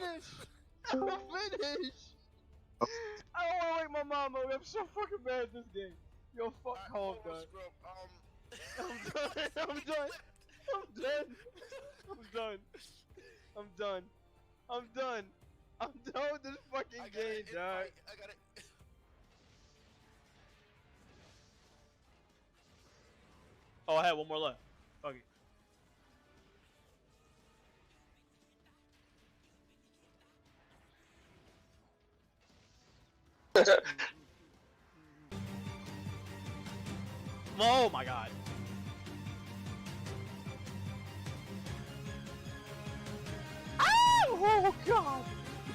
finished. I'm finished. I don't want to wake my mom up. I'm so fucking bad at this game. Yo, fuck home, done. I'm done. I'm done. I'm done. I'm done. I'm done. I'm done. I'm done with this fucking game, dog. I got it. Oh, I had one more left. Okay. Oh my god. Oh god!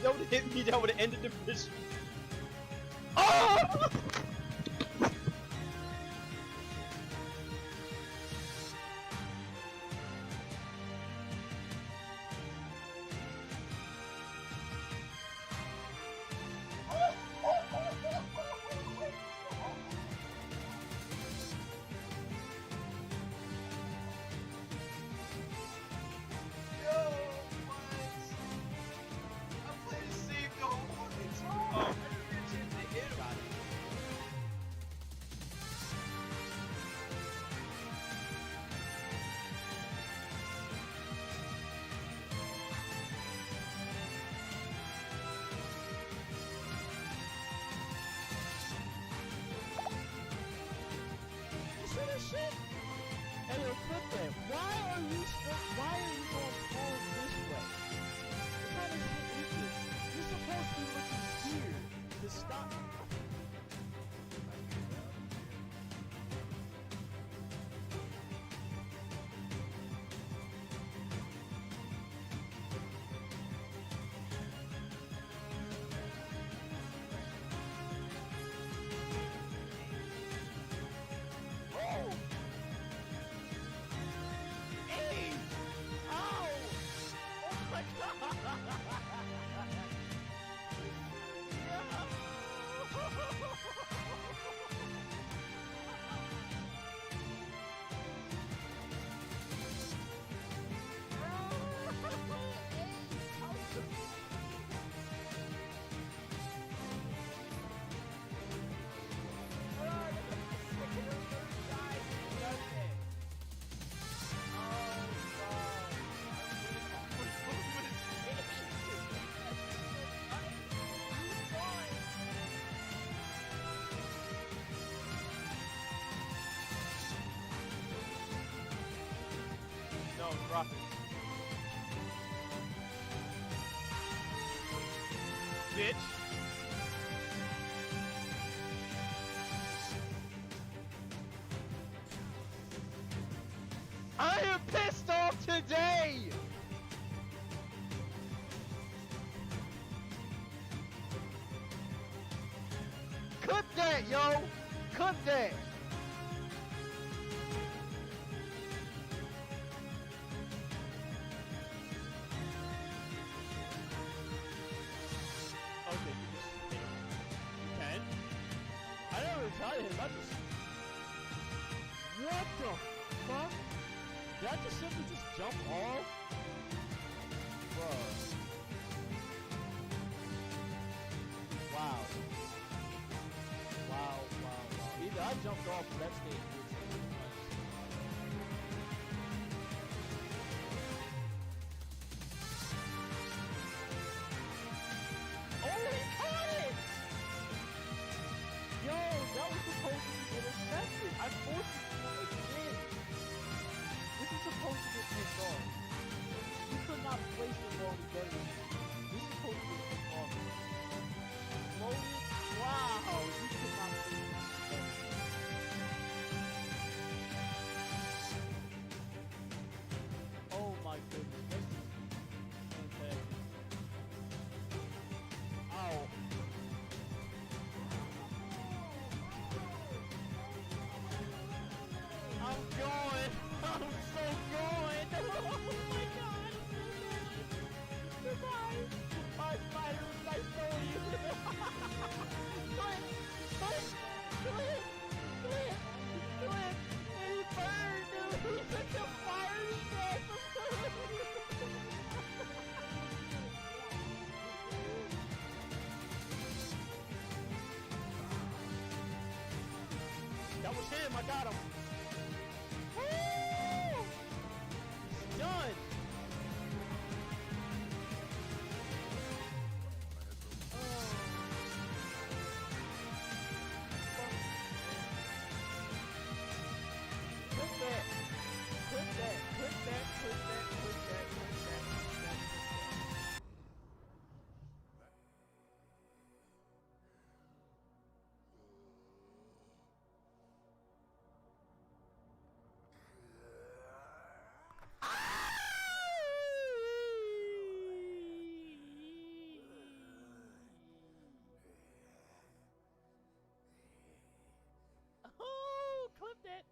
That would have hit me, that would have ended the mission. Oh! Hey, yo, Pkmn, why are you going forward this way? What kind of shit is this? You're supposed to be looking here to stop. No, drop it. Bitch. I am pissed off today! Clip that, yo! Clip that! Okay, you just hit him. You can? I never tried to hit him. What the fuck? Did I just simply just jump off? Bro. Wow. Wow. Either I jumped off or that stage was too much. Oh, he caught it! Yo, that was supposed to be intercepted. I forced it to again. This is supposed to get picked off. You could not place the ball together. This is supposed to get picked off. Loaded? Wow, you could not place it together. Oh my goodness, this is fantastic. Ow. I'm going! I'm so going! Oh my god! Goodbye! Goodbye, spiders! I saw you! I got him. Woo! He's done. Put that. Put that. Put that. Put that. Put that. Put that. Oh, clip that.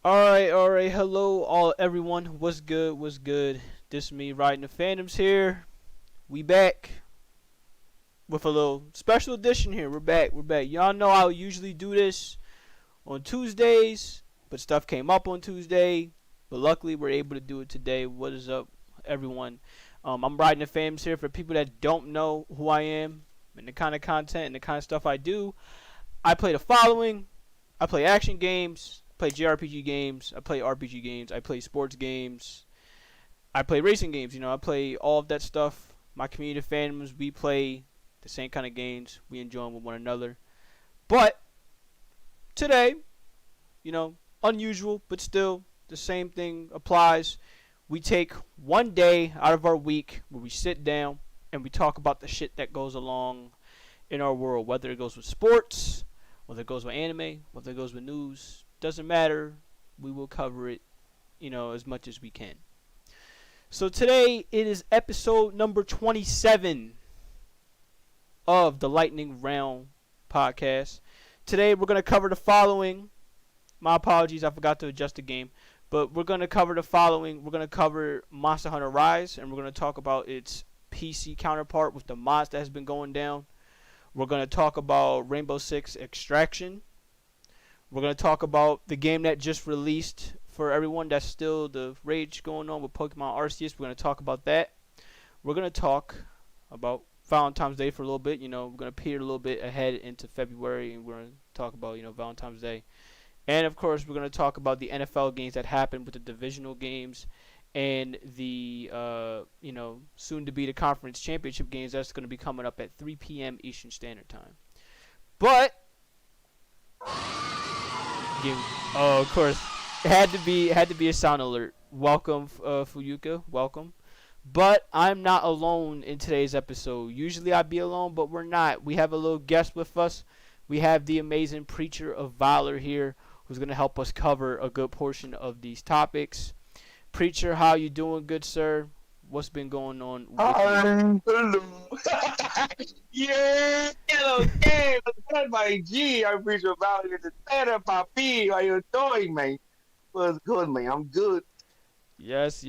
All right. Hello, everyone. What's good? What's good? This is me, Riding the Phantoms here. We back with a little special edition here. We're back. Y'all know I usually do this on Tuesdays, but stuff came up on Tuesday. But luckily, we're able to do it today. What is up, everyone? I'm Riding the Phantoms here. For people that don't know who I am and the kind of content and the kind of stuff I do, I play the following. I play action games, play JRPG games, I play RPG games, I play sports games, I play racing games. I play all of that stuff. My community of fandoms, we play the same kind of games. We enjoy them with one another. But today, unusual, but still the same thing applies. We take one day out of our week where we sit down and we talk about the shit that goes along in our world, whether it goes with sports, whether it goes with anime, whether it goes with news, doesn't matter. We will cover it, as much as we can. So today it is episode number 27 of the Lightning Round podcast. Today we're going to cover the following. My apologies, I forgot to adjust the game. But we're going to cover the following. We're going to cover Monster Hunter Rise, and we're going to talk about its PC counterpart with the mods that has been going down. We're going to talk about Rainbow Six Extraction. We're going to talk about the game that just released for everyone that's still the rage going on with Pokemon Arceus. We're going to talk about that. We're going to talk about Valentine's Day for a little bit. We're going to peer a little bit ahead into February, and we're going to talk about, Valentine's Day. And, of course, we're going to talk about the NFL games that happened with the divisional games and the, soon to be the conference championship games that's going to be coming up at 3 p.m. Eastern Standard Time. But, of course, it had to be a sound alert. Welcome, Fuyuka. Welcome. But I'm not alone in today's episode. Usually I'd be alone, but we're not. We have a little guest with us. We have the amazing Preacher of Valor here, who's going to help us cover a good portion of these topics. Preacher, how you doing, good sir? What's been going on with you? Hello. Yeah, hello, yeah, that's my G. I'm Preacher about it. The better, Papi. How you doing, man? What's good, man? I'm good. Yes,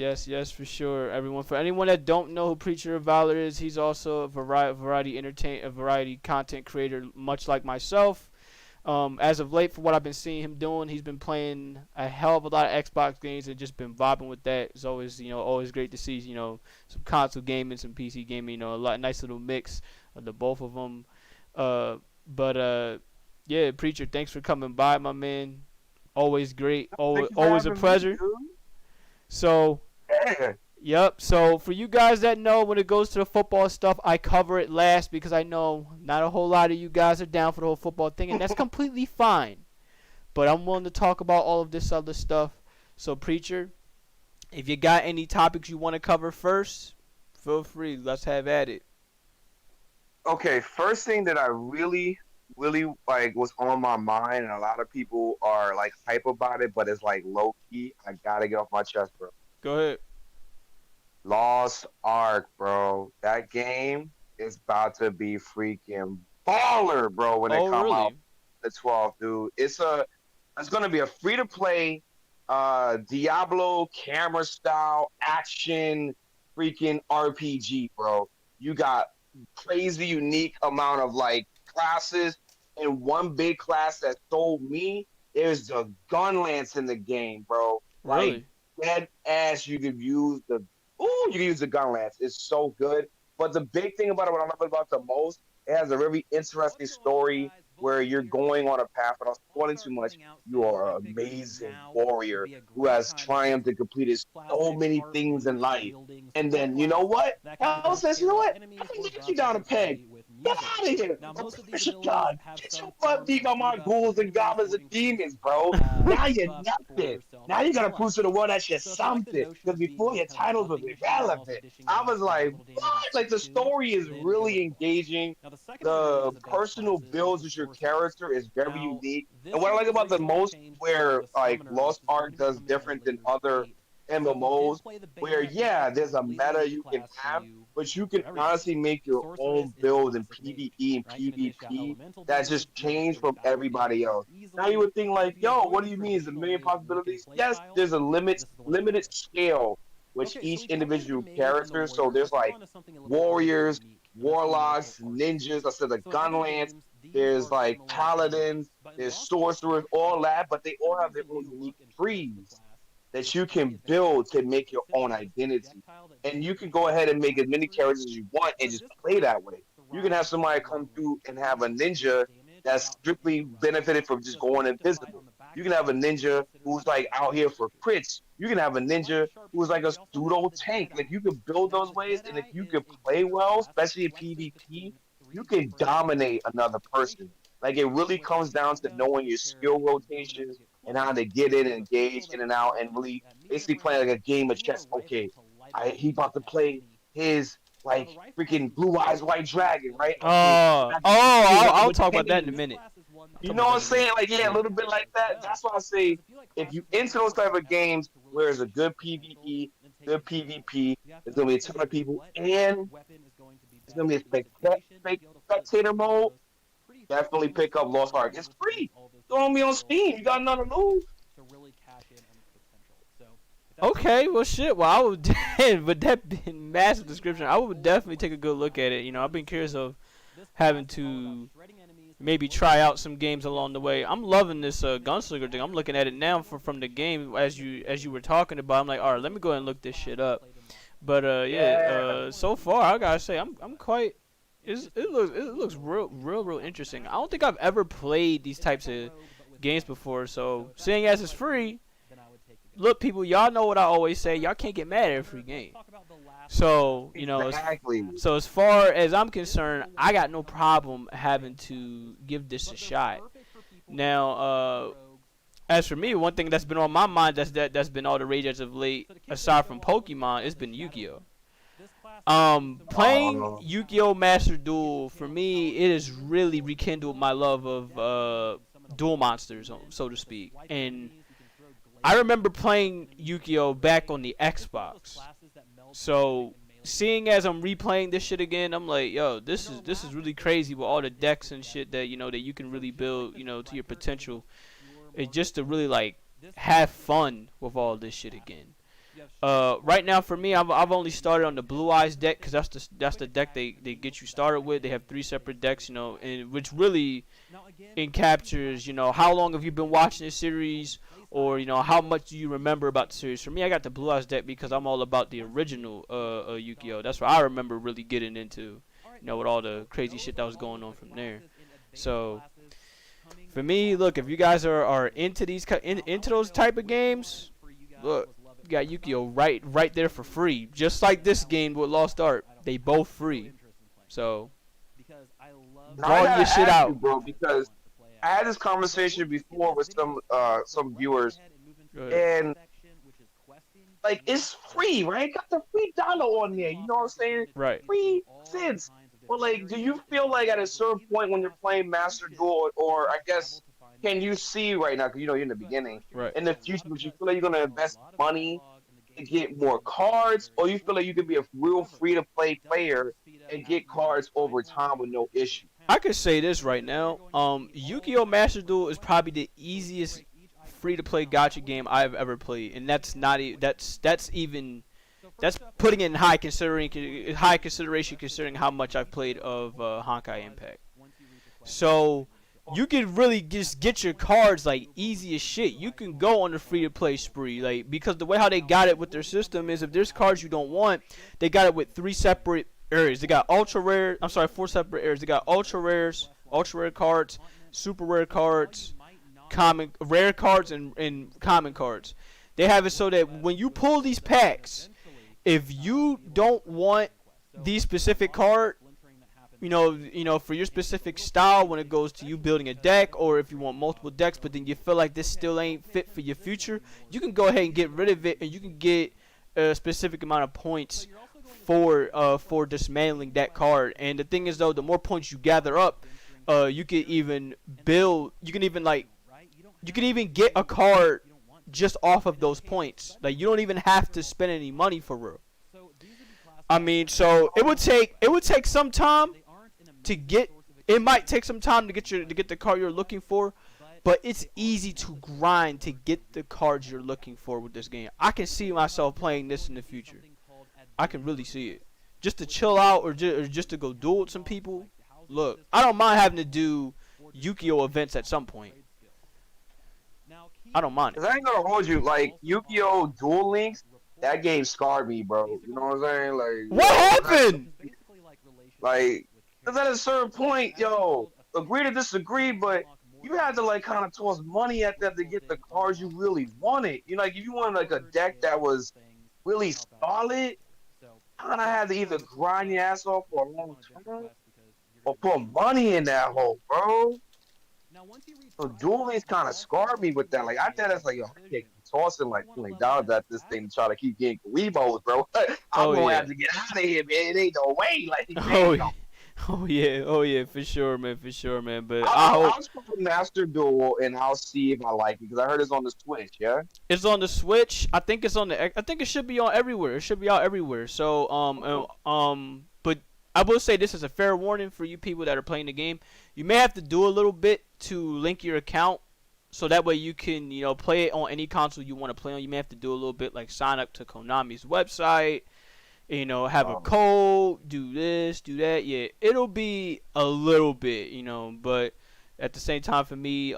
for sure. For anyone that don't know who Preacher of Valor is, he's also a variety content creator, much like myself. As of late, for what I've been seeing him doing, he's been playing a hell of a lot of Xbox games and just been vibing with that. It's always, always great to see, some console gaming, some PC gaming, nice little mix of the both of them. Yeah, Preacher, thanks for coming by, my man. Always great, always a pleasure. So, yeah. Yep. So for you guys that know, when it goes to the football stuff, I cover it last because I know not a whole lot of you guys are down for the whole football thing, and that's completely fine. But I'm willing to talk about all of this other stuff. So Preacher, if you got any topics you want to cover first, feel free. Let's have at it. Okay, first thing that I really like was on my mind, and a lot of people are like hype about it, but it's like low key. I gotta get off my chest, bro. Go ahead. Lost Ark, bro. That game is about to be freaking baller, bro. When it come out the 12th, dude. It's gonna be a free to play, Diablo camera style action freaking RPG, bro. You got crazy unique amount of like classes, and one big class that sold me is the gun lance in the game, bro. Really? Like dead ass, you could use the Ooh, you can use the gun lance. It's so good. But the big thing about it, what I love about it the most, it has a very interesting story where you're going on a path without spoiling too much. You are an amazing warrior who has triumphed and completed so many things in life. And then, you know what? Hell says, you know what? I can get you down a peg. Get out of here. I'm pushing God. Get your butt beat by my ghouls and goblins and demons, bro. Now you're nothing. Now you gotta prove to the world that you're something. Because before your titles was irrelevant. I was like, what? Like the story is really engaging. The personal builds with your character is very unique. And what I like about the most, where like Lost Ark does different than other MMOs, where yeah, there's a meta you can have, but you can honestly make your own build in PvE and PvP that just change from everybody else. Now you would think like, yo, what do you mean? Is a million possibilities? Yes, there's a limited scale with each individual character. So there's like warriors, warlocks, ninjas. I said the gun lance. There's like paladins. There's sorcerers. All that, but they all have their own unique trees that you can build to make your own identity. And you can go ahead and make as many characters as you want and just play that way. You can have somebody come through and have a ninja that's strictly benefited from just going invisible. You can have a ninja who's like out here for crits. You can have a ninja who's like a pseudo tank. Like you can build those ways, and if you can play well, especially in PvP, you can dominate another person. Like it really comes down to knowing your skill rotations and how to get in and engage in and out and really basically playing like a game of chess. Okay, he about to play his like freaking blue eyes white dragon, right? Okay, I'll talk about that in a minute. You know what I'm saying? Like yeah, a little bit like that. That's why I say if you into those type of games where there's a good PvE, good PvP, there's gonna be a ton of people, and it's gonna be a spectator mode. Definitely pick up Lost Ark. It's free. Throw me on Steam. You got nothing to lose. Okay, well, shit. Well, I would, with that being massive description, I would definitely take a good look at it. You know, I've been curious of having to maybe try out some games along the way. I'm loving this gunslinger thing. I'm looking at it now from the game as you were talking about. I'm like, all right, let me go ahead and look this shit up. But so far I gotta say I'm quite. It looks real interesting. I don't think I've ever played these types of games before. So seeing as it's free, look, people, y'all know what I always say. Y'all can't get mad at a free game. So you know, exactly. So as far as I'm concerned, I got no problem having to give this a shot. Now, as for me, one thing that's been on my mind that's been all the rage as of late, aside from Pokemon, it's been Yu-Gi-Oh. Playing Yu-Gi-Oh! Master Duel, for me, it has really rekindled my love of duel monsters, so to speak. And I remember playing Yu-Gi-Oh! Back on the Xbox. So seeing as I'm replaying this shit again, I'm like, yo, this is really crazy with all the decks and shit that that you can really build, to your potential. It's just to really like have fun with all this shit again. Right now for me, I've only started on the Blue Eyes deck because that's the deck they get you started with. They have 3 separate decks, and which really captures how long have you been watching this series, or how much do you remember about the series. For me, I got the Blue Eyes deck because I'm all about the original Yu-Gi-Oh. That's what I remember really getting into, with all the crazy shit that was going on from there. So for me, look, if you guys are into into those type of games, look. Got Yu-Gi-Oh! right there for free, just like this game with Lost Ark. They both free, so ball your shit out, bro. Because I had this conversation before with some viewers, and like it's free, right? Got the free dollar on there. You know what I'm saying? Right. Free cents. But like, do you feel like at a certain point when you're playing Master Duel, or I guess? Can you see right now, because you're in the beginning, right. In the future, but you feel like you're going to invest money to get more cards, or you feel like you could be a real free-to-play player and get cards over time with no issue? I could say this right now. Yu-Gi-Oh! Master Duel is probably the easiest free-to-play gacha game I've ever played, and that's putting it in high consideration considering how much I've played of Honkai Impact. So you can really just get your cards like easy as shit. You can go on a free to play spree, like, because the way how they got it with their system is if there's cards you don't want, they got it with 3 separate areas. They got ultra rare. I'm sorry, 4 separate areas. They got ultra rares, ultra rare cards, super rare cards, common rare cards, and common cards. They have it so that when you pull these packs, if you don't want the specific card, you know, for your specific style when it goes to you building a deck, or if you want multiple decks, but then you feel like this still ain't fit for your future, you can go ahead and get rid of it, and you can get a specific amount of points for dismantling that card. And the thing is, though, the more points you gather up, you can even build. You can even get a card just off of those points. Like, you don't even have to spend any money for real. I mean, so it would take some time to get. It might take some time to get the card you're looking for, but it's easy to grind to get the cards you're looking for with this game. I can see myself playing this in the future. I can really see it. Just to chill out or just to go duel with some people. Look, I don't mind having to do Yu-Gi-Oh events at some point. I don't mind it. 'Cause I ain't gonna hold you, like, Yu-Gi-Oh! Duel Links, that game scarred me, bro. You know what I'm saying? Like, What happened? Like, 'cause at a certain point, yo, agree to disagree, but you had to, like, kind of toss money at them to get the cards you really wanted. You know, like, if you wanted, like, a deck that was really solid, kind of had to either grind your ass off for a long time or put money in that hole, bro. So Duel Links kind of scarred me with that. Like, I thought that's like, yo, I can't keep tossing like $20 at this thing to try to keep getting Weebos, bro. I'm gonna have to get out of here, man. It ain't no way. Like, Oh yeah, for sure, man. But I'll put Master Duel and I'll see if I like it, because I heard it's on the Switch. Yeah, it's on the Switch. I think it's on I think it should be on everywhere. It should be out everywhere. So but I will say this is a fair warning for you people that are playing the game. You may have to do a little bit to link your account, so that way you can, you know, play it on any console you want to play on. You may have to do a little bit, like sign up to Konami's website, you know, have a code, do this, do that. Yeah, it'll be a little bit, you know, but at the same time, for me,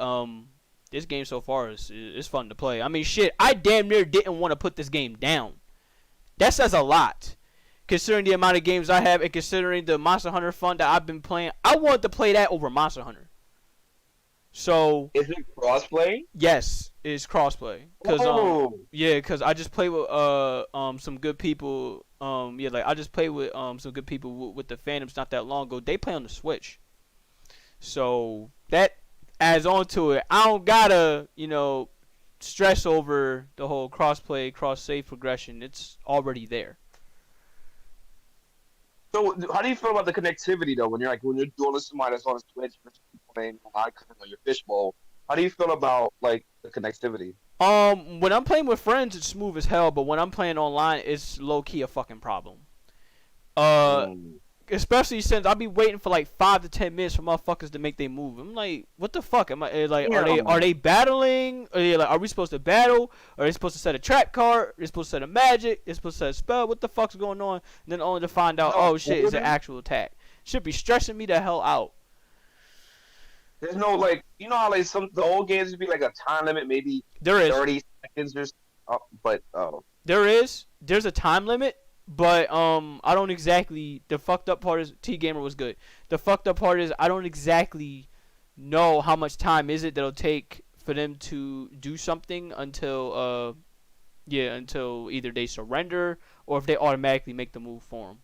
this game so far is fun to play. I mean, shit, I damn near didn't want to put this game down. That says a lot, considering the amount of games I have and considering the Monster Hunter fun that I've been playing. I wanted to play that over Monster Hunter. So is it crossplay? Yes, it's crossplay. Cause I just play with some good people. I just played with some good people with the Phantoms not that long ago. They play on the Switch, so that adds on to it. I don't gotta, you know, stress over the whole crossplay, cross save progression. It's already there. So how do you feel about the connectivity though? When you're dueling somebody that's on a Switch, playing on your fishbowl, how do you feel about like the connectivity? When I'm playing with friends, it's smooth as hell, but when I'm playing online, it's low key a fucking problem. Especially since I'll be waiting for like 5 to 10 minutes for motherfuckers to make their move. I'm like, what the fuck? Am I like, are they battling? Are we supposed to battle? Are they supposed to set a trap card? Are they supposed to set a magic? They're supposed to set a spell? What the fuck's going on? And then only to find out, oh shit, it's an actual attack. Should be stressing me the hell out. There's no, like, you know how like the old games would be like a time limit, maybe there is 30 seconds or there's a time limit, but I don't exactly, the fucked up part is T-Gamer was good. The fucked up part is I don't exactly know how much time is it that'll take for them to do something until either they surrender or if they automatically make the move for them.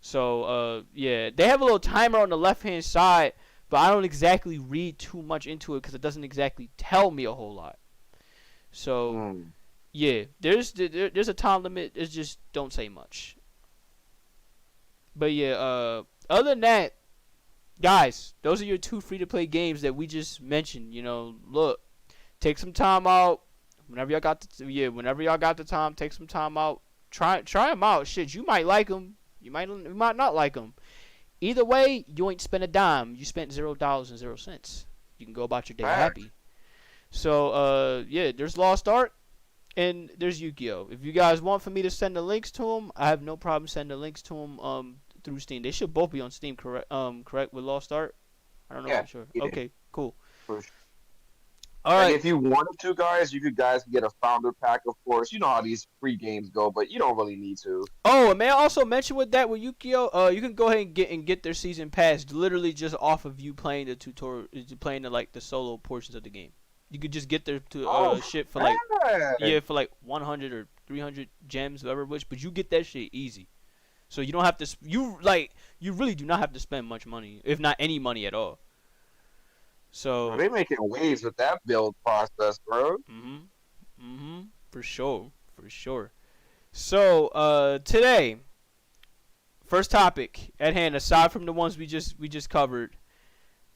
So they have a little timer on the left hand side, but I don't exactly read too much into it because it doesn't exactly tell me a whole lot. So, there's a time limit. It's just don't say much. But other than that, guys, those are your 2 free-to-play games that we just mentioned. You know, look, take some time out. Whenever y'all got the time, take some time out. Try them out. Shit, you might like them. You might not like them. Either way, you ain't spent a dime. You spent $0.00. You can go about your day happy. So, there's Lost Ark, and there's Yu-Gi-Oh! If you guys want for me to send the links to them, I have no problem sending the links to them through Steam. They should both be on Steam, correct? Correct with Lost Ark? I don't know. I'm sure. Okay, cool. For sure. All Like right. if you wanted to, guys, you guys can get a founder pack, of course. You know how these free games go, but you don't really need to. Oh, and may I also mention with that with Yukio, you can go ahead and get their season pass literally just off of you playing the tutorial, playing the solo portions of the game. You could just get their Oh, shit for like man. for like 100 or 300 gems, whatever which, but you get that shit easy. So you don't have to you really do not have to spend much money, if not any money at all. Bro, So, they making waves with that build process, bro. for sure, for sure. So, today, first topic at hand, aside from the ones we just covered,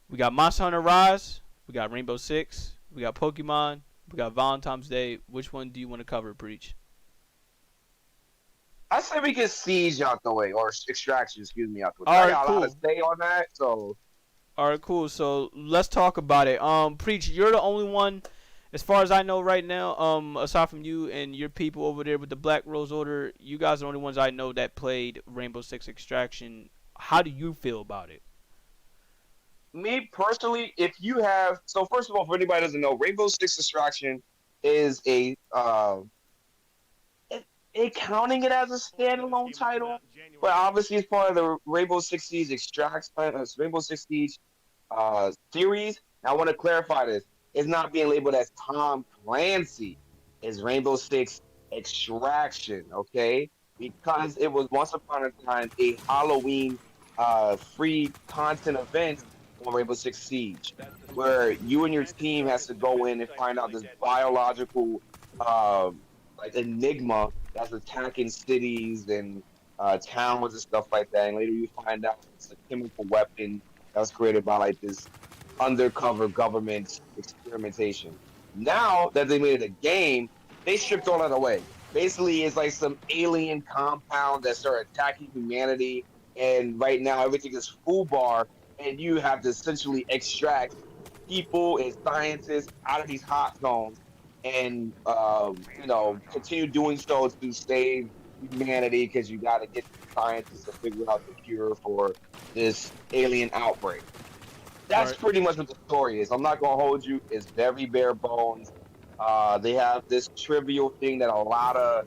we got Monster Hunter Rise, we got Rainbow Six, we got Pokemon, we got Valentine's Day. Which one do you want to cover, Preach? I say we get Siege out the way, or Extraction, excuse me, out the way. All I right, got a lot to cool. say on that, so All right, cool. So let's talk about it. Preach, you're the only one, as far as I know right now. Aside from you and your people over there with the Black Rose Order, you guys are the only ones I know that played Rainbow Six Extraction. How do you feel about it? me personally, if you have, so first of all, for anybody who doesn't know, Rainbow Six Extraction is it counting it as a standalone title, but obviously it's part of the Rainbow Six Siege Rainbow Six Siege series. Now, I want to clarify this: it's not being labeled as Tom Clancy. It's Rainbow Six Extraction, okay? Because it was once upon a time a Halloween free content event on Rainbow Six Siege, where you and your team has to go in and find out this biological like enigma that's attacking cities and towns and stuff like that. And later you find out it's a chemical weapon that was created by like this undercover government experimentation. Now that they made it a game, they stripped all that away. Basically, it's like some alien compound that started attacking humanity, and right now everything is full bar, and you have to essentially extract people and scientists out of these hot zones and continue doing so to save humanity because you got to get scientists to figure out the cure for this alien outbreak. All That's right. pretty much what the story is. I'm not gonna hold you. It's very bare bones. They have this trivial thing that a lot of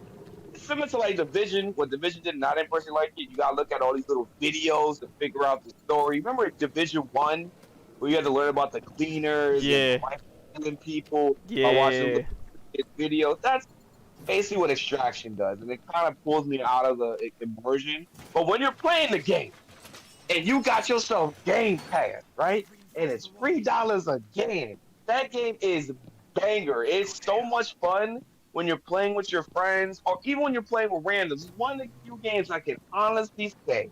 it's similar to like Division. What Division did not personally like it. You gotta look at all these little videos to figure out the story. Remember Division 1, where you had to learn about the cleaners and Yeah. why killing people by watching Yeah. videos. That's basically what Extraction does, and it kind of pulls me out of the immersion. But when you're playing the game and you got yourself Game Pass, right? And it's $3 a game. That game is banger. It's so much fun when you're playing with your friends, or even when you're playing with randoms. It's one of the few games I can honestly say.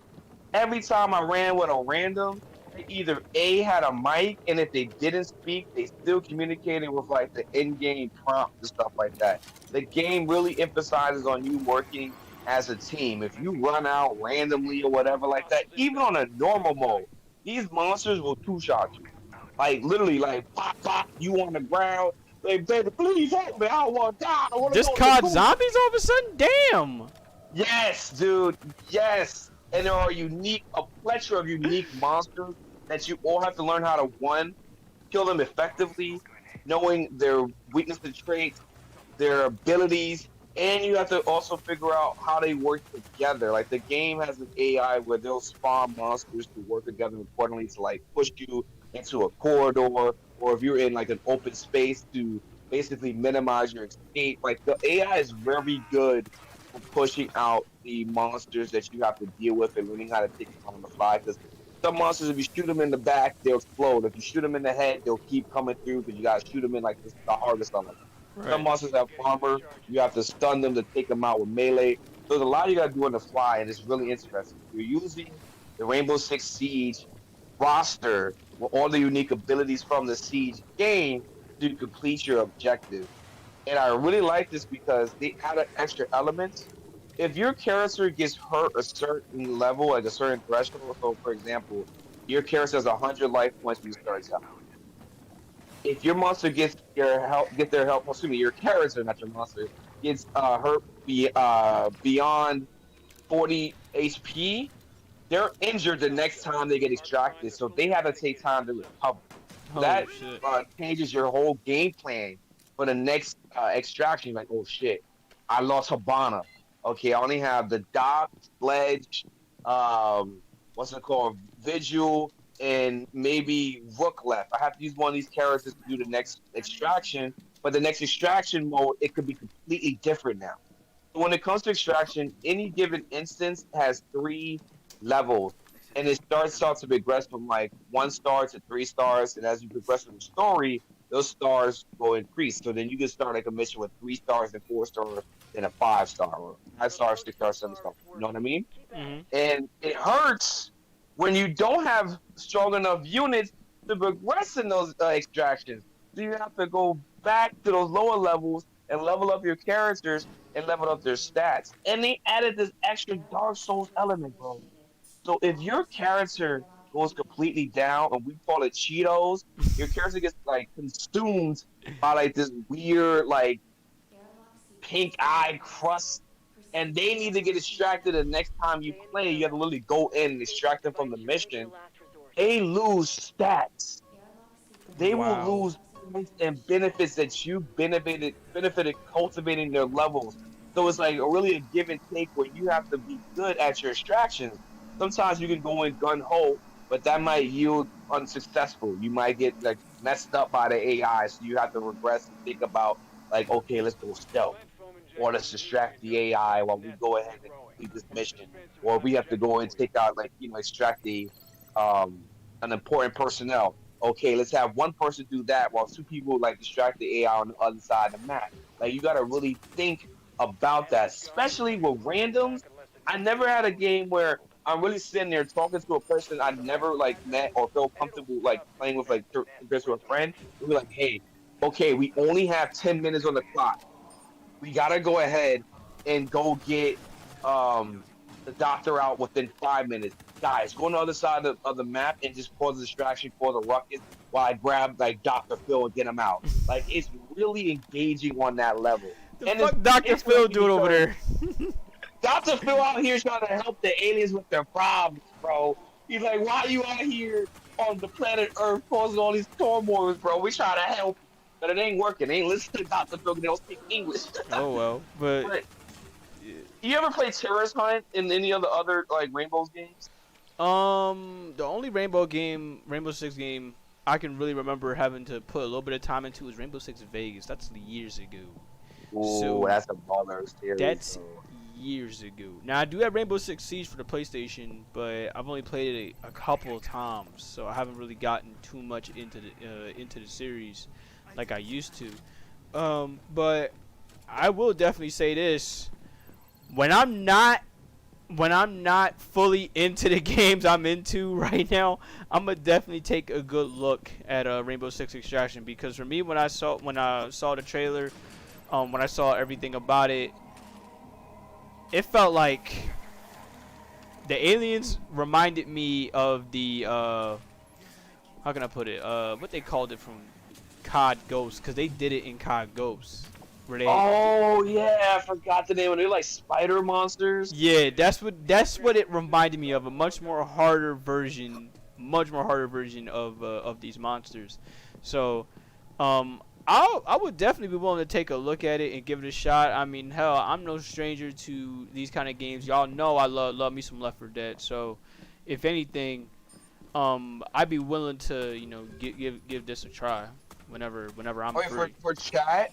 Every time I ran with a random, they either A had a mic, and if they didn't speak, they still communicated with like the in-game prompts and stuff like that. The game really emphasizes on you working as a team. If you run out randomly or whatever like that, even on a normal mode, these monsters will two-shot you. Like literally, like pop, pop, you on the ground. Like, baby, please help me. I don't want to die. I want to This go to the COD cool. zombies all of a sudden? Damn. Yes, dude. Yes. And there are a plethora of unique monsters that you all have to learn how to, one, kill them effectively, knowing their weaknesses, traits, their abilities, and you have to also figure out how they work together. Like the game has an AI where they'll spawn monsters to work together accordingly to like push you into a corridor, or if you're in like an open space to basically minimize your escape. Like the AI is very good for pushing out the monsters that you have to deal with and learning how to take them on the fly. Because some monsters, if you shoot them in the back, they'll explode. If you shoot them in the head, they'll keep coming through because you gotta shoot them in like the hardest of them. Some Right. monsters have armor. You have to stun them to take them out with melee. So there's a lot you got to do on the fly, and it's really interesting. You're using the Rainbow Six Siege roster with all the unique abilities from the Siege game to complete your objective. And I really like this because they added extra elements. If your character gets hurt a certain level, like a certain threshold, so for example, your character has 100 life points when you start out. If your monster gets their help, excuse me, your character, not your monster, gets hurt beyond 40 HP, they're injured the next time they get extracted, so they have to take time to recover. That shit. changes your whole game plan for the next extraction. Like, oh shit, I lost Habana. Okay, I only have the Doc, Sledge, what's it called, Vigil, and maybe Rook left. I have to use one of these characters to do the next extraction, but the next extraction mode it could be completely different now. So when it comes to extraction, any given instance has 3 levels, and it starts out to progress from like 1 star to 3 stars, and as you progress through the story, those stars will increase. So then you can start like a mission with 3 stars and 4 stars, then a 5 star, or 5 stars, 6 stars, 7 stars. You know what I mean? Mhm. And it hurts when you don't have strong enough units to progress in those extractions. So you have to go back to those lower levels and level up your characters and level up their stats. And they added this extra Dark Souls element, bro. So if your character goes completely down, and we call it Cheetos, your character gets like consumed by like this weird like pink eye crust, and they need to get extracted the next time you play. You have to literally go in and extract them from the mission. They lose stats. They will Wow. lose points and benefits that you benefited cultivating their levels. So it's like really a give and take where you have to be good at your extractions. Sometimes you can go in gun ho, but that might yield unsuccessful. You might get like messed up by the AI, so you have to regress and think about like, okay, let's go stealth, or let's distract the AI while we go ahead and complete this mission, or we have to go and take out like extract the um an important personnel. Okay, let's have one person do that while 2 people like distract the AI on the other side of the map. Like you gotta really think about that, especially with randoms. I never had a game where I'm really sitting there talking to a person I never like met or felt comfortable like playing with like compared to a friend. We're like, hey, okay, we only have 10 minutes on the clock. We gotta go ahead and go get um the doctor out within 5 minutes. Guys, go on the other side of the map and just cause a distraction, cause a ruckus while I grab like Dr. Phil and get him out. Like it's really engaging on that level. The And it's fuck Dr. Phil interesting doing over because there? Dr. Phil out here trying to help the aliens with their problems, bro. He's like, why are you out here on the planet Earth causing all these turmoils, bro? We trying to help. But it ain't working. They ain't listening to Dr. Phil because they don't speak English. Oh well, but But you ever play Terrorist Hunt in any of the other like Rainbows games? the only Rainbow Six game I can really remember having to put a little bit of time into was Rainbow Six Vegas. That's years ago. Ooh, So that's a baller series. that's Though. years ago. Now I do have Rainbow Six Siege for the PlayStation, but I've only played it a couple of times, so I haven't really gotten too much into the series like I used to. But I will definitely say this: when I'm not fully into the games I'm into right now, I'm gonna definitely take a good look at Rainbow Six Extraction, because for me, when I saw the trailer, when I saw everything about it, it felt like the aliens reminded me of the how can I put it, what they called it from COD Ghosts, because they did it in COD Ghosts. Where they, Oh yeah, I forgot the name. They're like spider monsters. yeah, that's what it reminded me of. A much more harder version of these monsters. So, I would definitely be willing to take a look at it and give it a shot. I mean, hell, I'm no stranger to these kind of games. Y'all know I love me some Left 4 Dead. So, if anything, I'd be willing to give this a try whenever I'm Wait, free. for chat,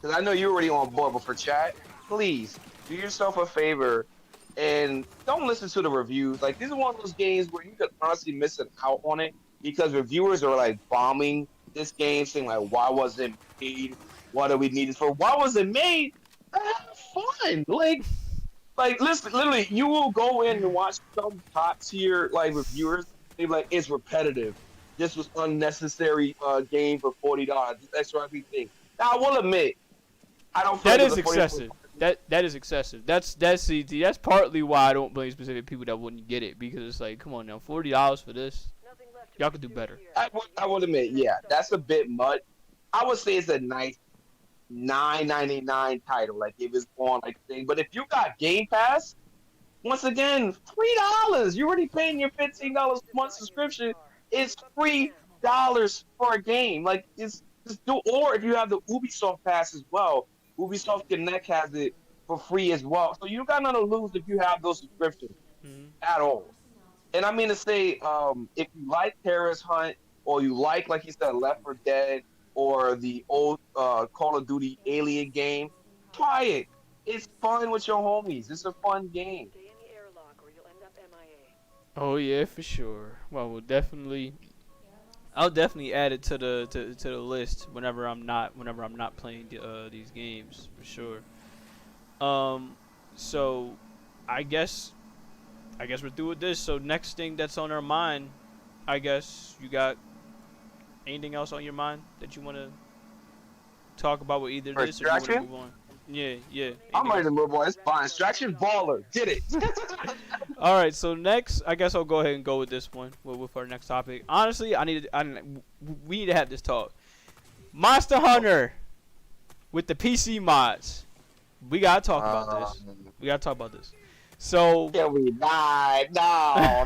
because I know you're already on board, but for chat, please do yourself a favor and don't listen to the reviews. Like, these are one of those games where you could honestly miss out on it because reviewers are like bombing this game, saying like, "Why wasn't it made? What do we need it for? Why was it made? Have fun!" Like, listen, literally, you will go in and watch some top tier like reviewers. They be like, it's repetitive. This was unnecessary game for $40. This extra thing. Now, I will admit, I don't feel That like is excessive. That is excessive. That's partly why I don't blame specific people that wouldn't get it, because it's like, come on now, $40 for this, y'all could do better. I would admit, yeah, that's a bit much. I would say it's a nice $9.99 title, like if it's on like thing. But if you got Game Pass, once again, $3. You're already paying your $15 a month subscription. It's free $8 for a game. Like it's just do. Or if you have the Ubisoft Pass as well, Ubisoft Connect has it for free as well. So you got nothing to lose if you have those subscriptions Mm-hmm. at all. And I mean to say, if you like Terrorist Hunt or you like you said, Left 4 Dead or the old Call of Duty Alien game, try it. It's fun with your homies. It's a fun game. Oh yeah, for sure. Well, I'll definitely add it to the list whenever I'm not playing these games for sure. So I guess we're through with this. So next thing that's on our mind, I guess you got anything else on your mind that you want to talk about with either For this or you want to Extraction? move on? Yeah. I'm Anything ready to else? move on. It's fine. Extraction Baller. Did it. All right. So next, I guess I'll go ahead and go with this one with our next topic. Honestly, we need to have this talk. Monster Hunter with the PC mods. We gotta talk about this. We gotta talk about this. So Can we die? No.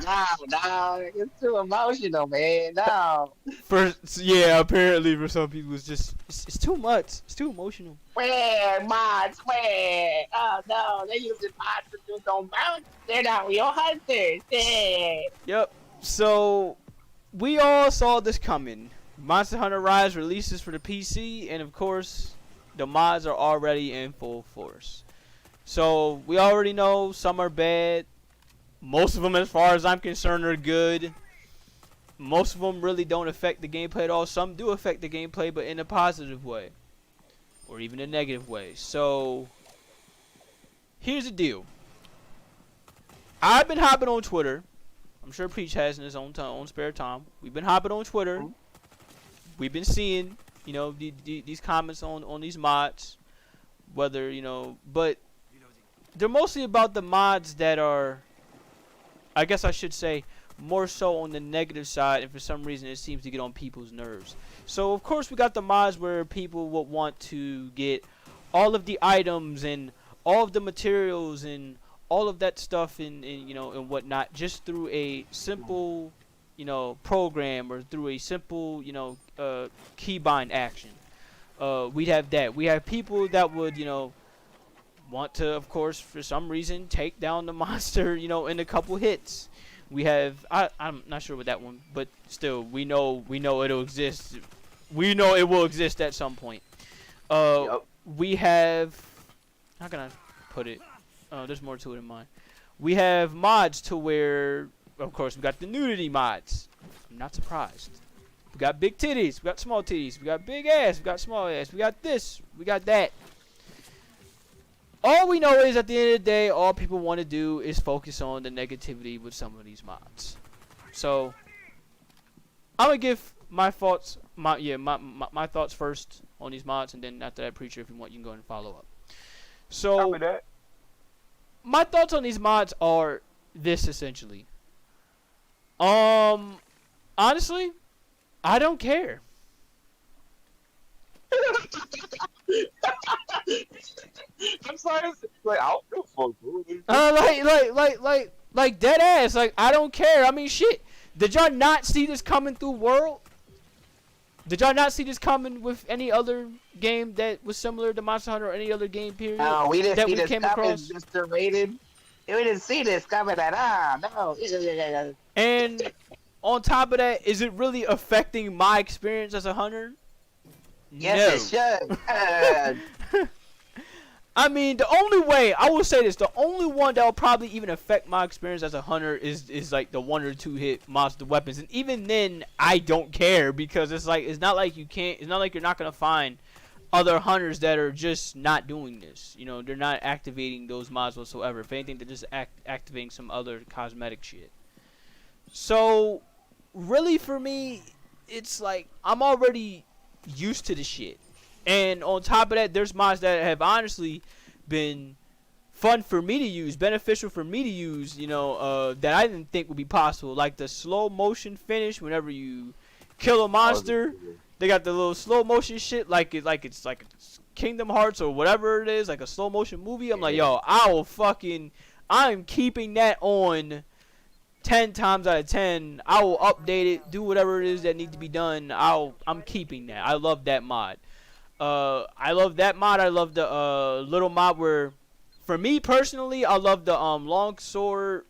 It's too emotional, man. No. apparently for some people it's too much. It's too emotional. Where, mods? Where? Oh, no. They're using mods to do no mounts. They're not real hunters. Yeah. Yep. So we all saw this coming. Monster Hunter Rise releases for the PC, and of course, the mods are already in full force. So we already know some are bad. Most of them, as far as I'm concerned, are good. Most of them really don't affect the gameplay at all. Some do affect the gameplay, but in a positive way. Or even a negative way. So, here's the deal. I've been hopping on Twitter. I'm sure Preach has in his own spare time. We've been hopping on Twitter. We've been seeing, these comments on these mods. Whether, but they're mostly about the mods that are, I guess I should say, more so on the negative side, and for some reason it seems to get on people's nerves. So of course we got the mods where people would want to get all of the items and all of the materials and all of that stuff and whatnot just through a simple program or through a simple keybind action. We'd have that. We have people that would want to, of course, for some reason, take down the monster, in a couple hits. We have, I'm not sure with that one, but still, we know it'll exist. We know it will exist at some point. Yep. We have, how can I put it? There's more to it in mine. We have mods to where, of course, we got the nudity mods. I'm not surprised. We got big titties, we got small titties, we got big ass, we got small ass, we got this, we got that. All we know is at the end of the day, all people want to do is focus on the negativity with some of these mods. So I'm gonna give my thoughts, my thoughts first on these mods, and then after that, Preacher, if you want, you can go and follow up. So my thoughts on these mods are this essentially. Honestly, I don't care. I'm sorry. Like, I don't give a fuck. Like dead ass. Like, I don't care. I mean, shit. Did y'all not see this coming through World? Did y'all not see this coming with any other game that was similar to Monster Hunter or any other game period? No, we didn't that see we this came coming, across? Mr. Rated. We didn't see this coming at all. No. And on top of that, is it really affecting my experience as a hunter? Yes, it should. I mean, the only way, I will say this, the only one that will probably even affect my experience as a hunter is like the 1 or 2 hit monster weapons. And even then, I don't care because it's not like you're not going to find other hunters that are just not doing this. They're not activating those mods whatsoever. If anything, they're just activating some other cosmetic shit. So, really for me, it's like, I'm already used to the shit. And on top of that, there's mods that have honestly been fun for me to use, beneficial for me to use, that I didn't think would be possible. Like the slow motion finish whenever you kill a monster. They got the little slow motion shit like it's Kingdom Hearts or whatever it is, like a slow motion movie. I'm like, yo, I'm keeping that on 10 times out of 10, I will update it, do whatever it is that needs to be done. I'm keeping that. I love that mod. I love that mod. I love the little mod where, for me personally, I love the longsword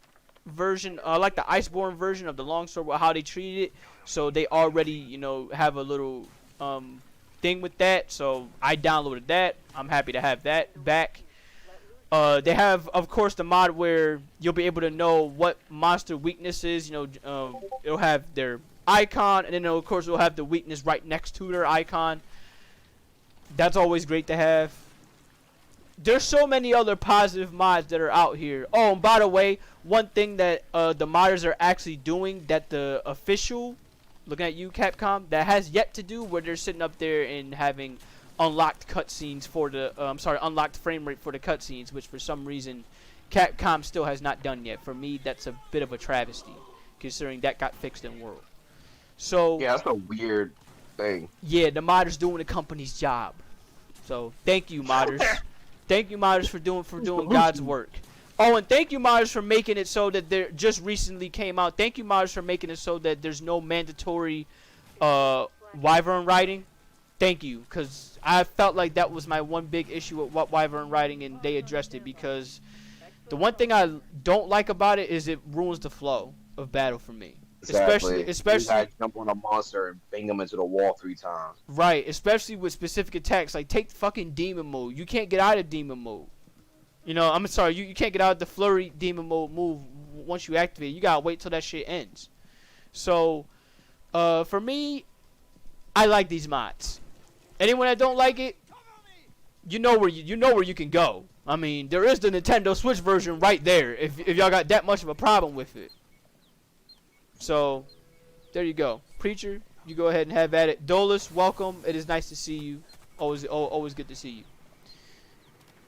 version. I like the Iceborne version of the longsword, how they treated it. So they already, you know, have a little thing with that. So I downloaded that. I'm happy to have that back. They have, of course, the mod where you'll be able to know what monster weaknesses. You know, it'll have their icon, and then of course it'll have the weakness right next to their icon. That's always great to have. There's so many other positive mods that are out here. Oh, and by the way, one thing that the modders are actually doing that the official, looking at you, Capcom, that has yet to do, where they're sitting up there and having unlocked cutscenes for the, unlocked frame rate for the cutscenes, which for some reason Capcom still has not done yet. For me, that's a bit of a travesty, considering that got fixed in World. So yeah, that's a weird thing. Yeah, the modders doing the company's job. So thank you, modders. Thank you, modders, for doing God's work. Oh, and thank you, modders, for making it so that there just recently came out. Thank you, modders, for making it so that there's no mandatory wyvern riding. Thank you, because I felt like that was my one big issue with wyvern riding, and they addressed it, because the one thing I don't like about it is it ruins the flow of battle for me. Exactly. Especially you gotta jump on a monster and bang them into the wall 3 times. Right, especially with specific attacks. Like, take fucking demon mode. You can't get out of demon mode. You know, I'm sorry, you can't get out of the flurry demon mode move once you activate it. You gotta wait till that shit ends. So, for me, I like these mods. Anyone that don't like it, you know where you can go. I mean, there is the Nintendo Switch version right there. If y'all got that much of a problem with it. So, there you go. Preacher, you go ahead and have at it. Dolus, welcome. It is nice to see you. Always good to see you.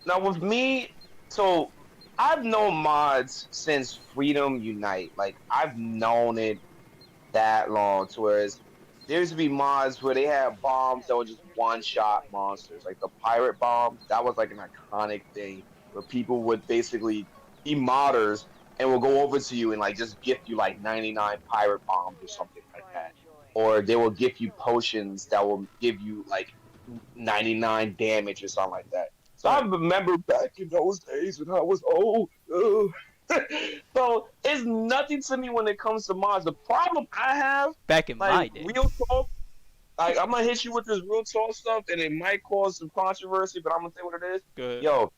Now with me, so I've known mods since Freedom Unite. Like, I've known it that long. To whereas there used to be mods where they had bombs that were just one-shot monsters. Like the pirate bomb, that was like an iconic thing where people would basically be modders and will go over to you and like just gift you like 99 pirate bombs or something like that. Or they will gift you potions that will give you like 99 damage or something like that. So I remember back in those days when I was old. So it's nothing to me when it comes to mods. The problem I have back in like, my day, real talk. Like, I'm gonna hit you with this real talk stuff, and it might cause some controversy, but I'm gonna say what it is. Good. Yo,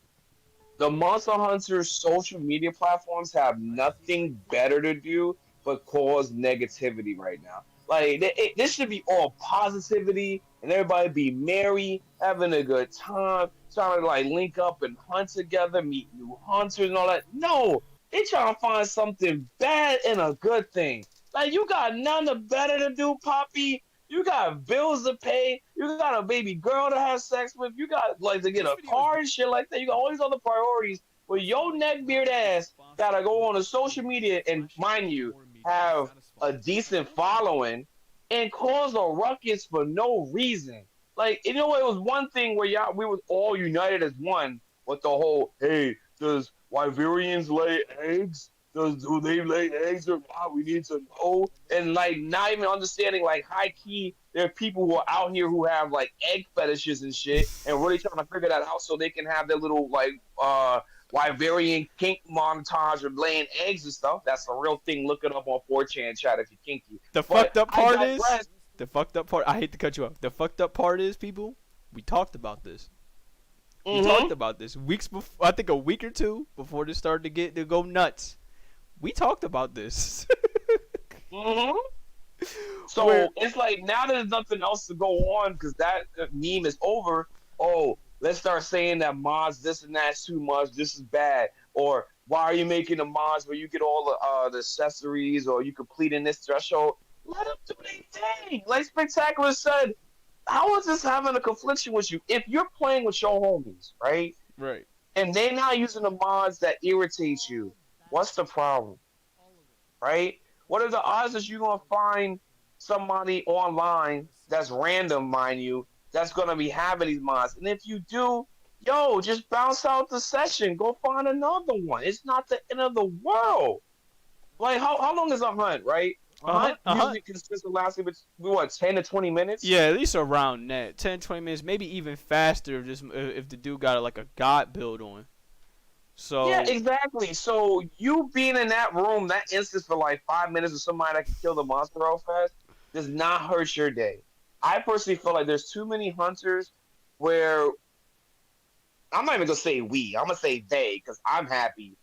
the Monster Hunter social media platforms have nothing better to do but cause negativity right now. Like, this should be all positivity, and everybody be merry, having a good time, trying to like link up and hunt together, meet new hunters and all that. No, they trying to find something bad and a good thing. Like, you got nothing better to do, Poppy. You got bills to pay. You got a baby girl to have sex with. You got like to get a car and shit like that. You got all these other priorities. But your neckbeard ass gotta go on a social media and, mind you, have a decent following and cause a ruckus for no reason. Like, you know, it was one thing where we was all united as one with the whole, hey, does Wyverians lay eggs? Do they lay eggs or not? We need to know. And like, not even understanding, like, high key, there are people who are out here who have like egg fetishes and shit, and really trying to figure that out so they can have their little like Wyverian kink montage of laying eggs and stuff. That's a real thing. Look it up on 4chan chat if you're kinky. The fucked up part is, I hate to cut you off. The fucked up part is, people, we talked about this. We talked about this weeks before. I think a week or two before this started to go nuts. We talked about this. So it's like, now there's nothing else to go on because that meme is over. Oh, let's start saying that mods this and that's too much. This is bad. Or why are you making the mods where you get all the accessories or you complete in this threshold? Let them do their thing. Like Spectacular said, how is this having a confliction with you? If you're playing with your homies, right? Right. And they're not using the mods that irritate you, what's the problem? Right? What are the odds that you're going to find somebody online that's random, mind you, that's going to be having these mods? And if you do, yo, just bounce out the session. Go find another one. It's not the end of the world. Like how long is a hunt, right? A hunt usually consists of lasting, but what, 10 to 20 minutes? Yeah, at least around that, 10, 20 minutes, maybe even faster. Just if the dude got like a god build on. Yeah, So exactly. So you being in that room, that instance for like 5 minutes with somebody that can kill the monster real fast, does not hurt your day. I personally feel like there's too many hunters where I'm not even gonna say we, I'm gonna say they, because I'm happy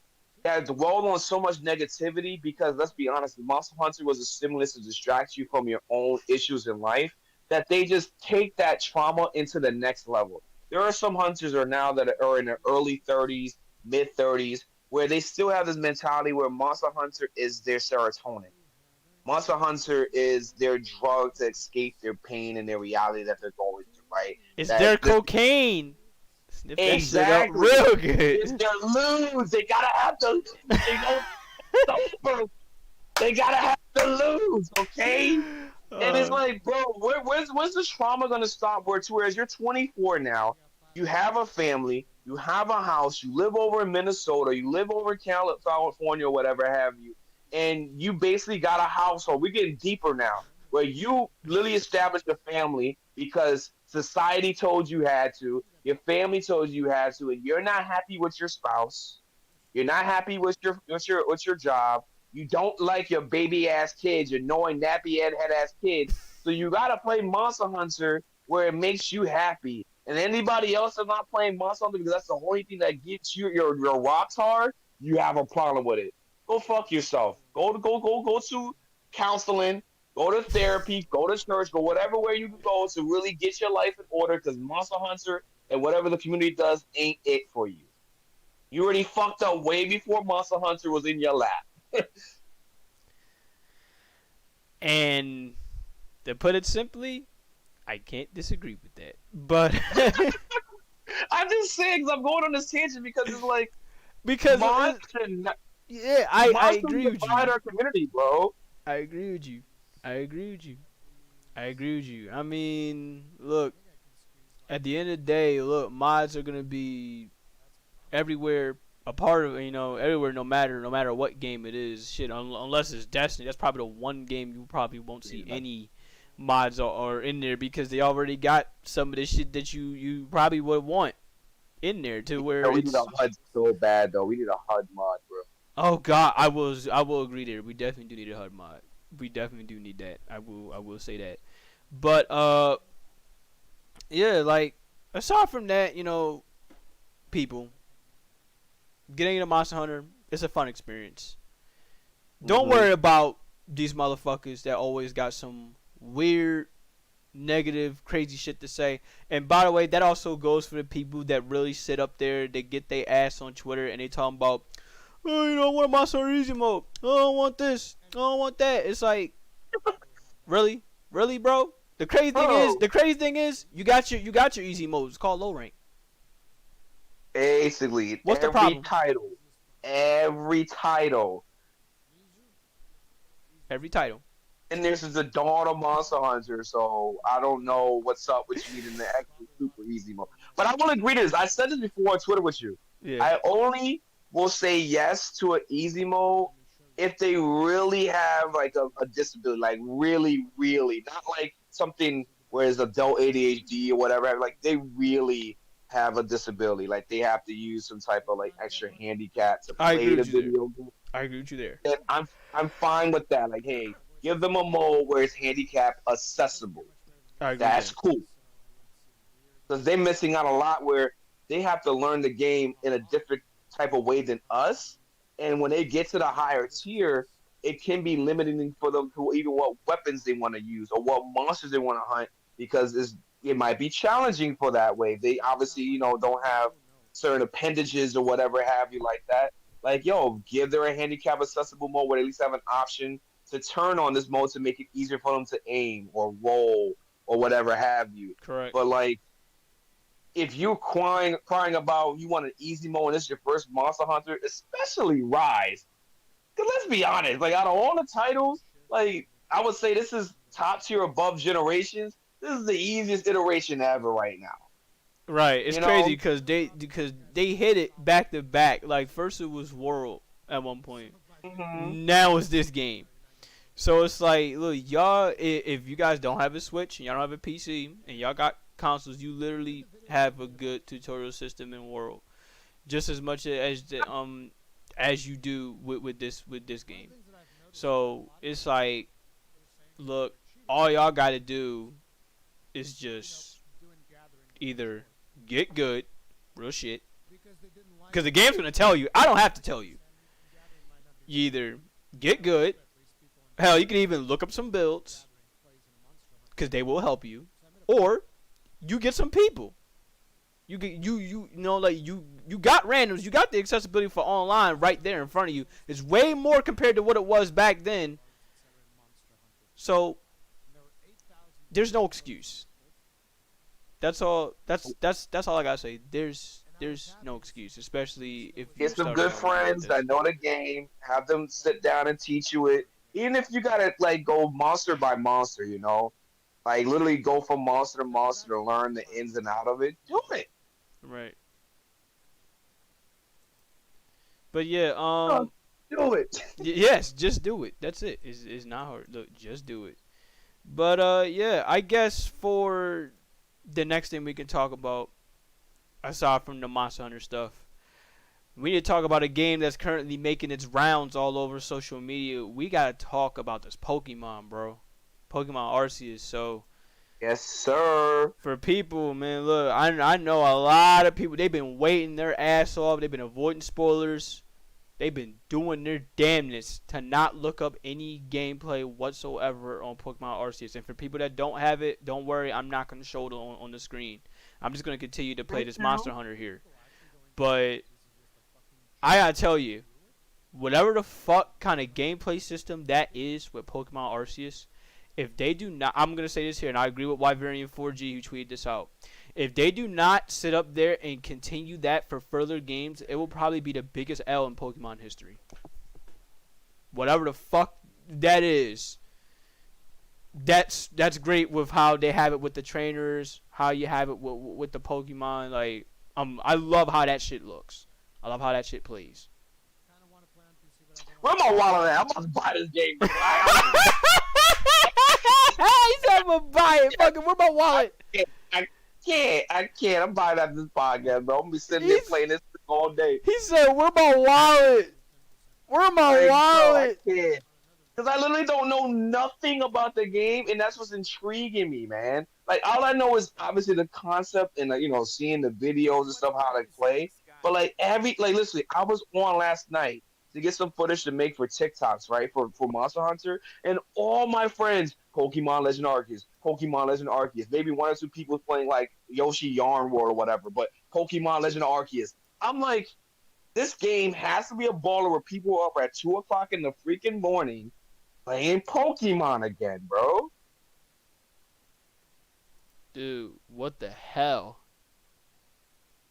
that dwelled on so much negativity. Because let's be honest, the Monster Hunter was a stimulus to distract you from your own issues in life. That they just take that trauma into the next level. There are some hunters are now that are in their early 30s, mid 30s, where they still have this mentality where Monster Hunter is their serotonin. Monster Hunter is their drug to escape their pain and their reality that they're going through, right? it's That their this cocaine. Sniff that shit up exactly. real It's good. their lose. They gotta have to lose. They go sober. They gotta have to lose, okay? And it's like, bro, where's the trauma gonna stop? Whereas you're 24 now, you have a family, you have a house, you live over in Minnesota, you live over in California, or whatever have you, and you basically got a household. We're getting deeper now, where you literally established a family because society told you had to, your family told you had to, and you're not happy with your spouse. You're not happy with your job. You don't like your baby ass kids, your annoying nappy head ass kids. So you gotta play Monster Hunter where it makes you happy. And anybody else that's not playing Monster Hunter because that's the only thing that gets your rocks hard, you have a problem with it. Go fuck yourself. Go to counseling, go to therapy, go to church, go whatever way you can go to really get your life in order, because Monster Hunter and whatever the community does ain't it for you. You already fucked up way before Monster Hunter was in your lap. And to put it simply, I can't disagree with that. But I'm just saying, because I'm going on this tangent because it's like because yeah, I agree with you. Our community, bro. I agree with you. I agree with you. I agree with you. I mean, look, at the end of the day, look, mods are gonna be everywhere, a part of, everywhere, no matter what game it is. Shit, unless it's Destiny, that's probably the one game you probably won't see any mods are in there, because they already got some of the shit that you probably would want in there to where we need a HUD so bad though. We need a HUD mod, bro. Oh God, I will agree there. We definitely do need a HUD mod. We definitely do need that. I will say that. But yeah, like aside from that, people getting into Monster Hunter, it's a fun experience. Don't worry about these motherfuckers that always got some weird, negative, crazy shit to say. And by the way, that also goes for the people that really sit up there, they get their ass on Twitter and they talking about, oh, I want a Monster Hunter easy mode. Oh, I don't want this. I don't want that. It's like, really, bro. The crazy thing is, you got your easy mode. It's called low rank. Basically, what's the problem? Every title. And this is the dawn of Monster Hunter, so I don't know what's up with you needing the extra super easy mode. But I will agree to this. I said this before on Twitter with you. Yeah. I only will say yes to an easy mode if they really have like a disability, like really, not like something where it's adult ADHD or whatever. Like they really have a disability, like they have to use some type of like extra handicap to play the video game. I agree with you there. And I'm fine with that. Like, hey, give them a mode where it's handicap accessible. That's cool. Because they're missing out a lot where they have to learn the game in a different type of way than us. And when they get to the higher tier, it can be limiting for them to even what weapons they want to use or what monsters they want to hunt, because it might be challenging for that way. They obviously, don't have certain appendages or whatever have you like that. Like, yo, give them a handicap accessible mode where they at least have an option to turn on this mode to make it easier for them to aim or roll or whatever have you. Correct. But like, if you're crying about you want an easy mode and this is your first Monster Hunter, especially Rise, because let's be honest, like out of all the titles, like I would say this is top tier above Generations. This is the easiest iteration ever right now. Right, it's crazy because they hit it back to back. Like first it was World at one point, Now it's this game. So it's like, look, y'all, if you guys don't have a Switch and y'all don't have a PC and y'all got consoles, you literally have a good tutorial system in World, just as much as you do with this game. So it's like, look, all y'all got to do is just either get good, real shit, because the game's gonna tell you. I don't have to tell you. You either get good. Hell, you can even look up some builds, because they will help you, or you get some people. You know, like you got randoms, you got the accessibility for online right there in front of you. It's way more compared to what it was back then. So there's no excuse. That's all. That's all I gotta say. There's no excuse, especially if you get some good friends that know the game. Have them sit down and teach you it. Even if you gotta like go monster by monster, you know, like literally go from monster to monster to learn the ins and out of it. Do it. Right. But yeah, do it. Yes, just do it. That's it. It's not hard. Look, just do it. But yeah, I guess for the next thing we can talk about, aside from the Monster Hunter stuff, we need to talk about a game that's currently making its rounds all over social media. We gotta talk about this Pokemon, bro. Pokemon Arceus. So, yes, sir. For people, man, look, I know a lot of people. They've been waiting their ass off. They've been avoiding spoilers. They've been doing their damnness to not look up any gameplay whatsoever on Pokemon Arceus. And for people that don't have it, don't worry. I'm not gonna show it on the screen. I'm just gonna continue to play this Monster Hunter here. But I gotta tell you, whatever the fuck kind of gameplay system that is with Pokemon Arceus, if they do not, I'm gonna say this here, and I agree with Wyverian4G who tweeted this out. If they do not sit up there and continue that for further games, it will probably be the biggest L in Pokemon history. Whatever the fuck that is, that's great with how they have it with the trainers, how you have it with the Pokemon. Like, I love how that shit looks. I love how that shit plays. Where my wallet at? I'm about to buy this game. He said I'm gonna buy it. Fucking, where my wallet? I can't. I'm buying after this podcast, bro. I'm gonna be sitting there playing this all day. He said, where my wallet? Where my wallet? Bro, I can't. Because I literally don't know nothing about the game, and that's what's intriguing me, man. Like, all I know is obviously the concept and, you know, seeing the videos and stuff, how they play. But, like, literally, I was on last night to get some footage to make for TikToks, right, for Monster Hunter. And all my friends, Pokemon Legend Arceus, Pokemon Legend Arceus. Maybe one or two people playing, like, Yoshi Yarn War or whatever. But Pokemon Legend Arceus. I'm like, this game has to be a baller where people are up at 2 o'clock in the freaking morning playing Pokemon again, bro. Dude, what the hell?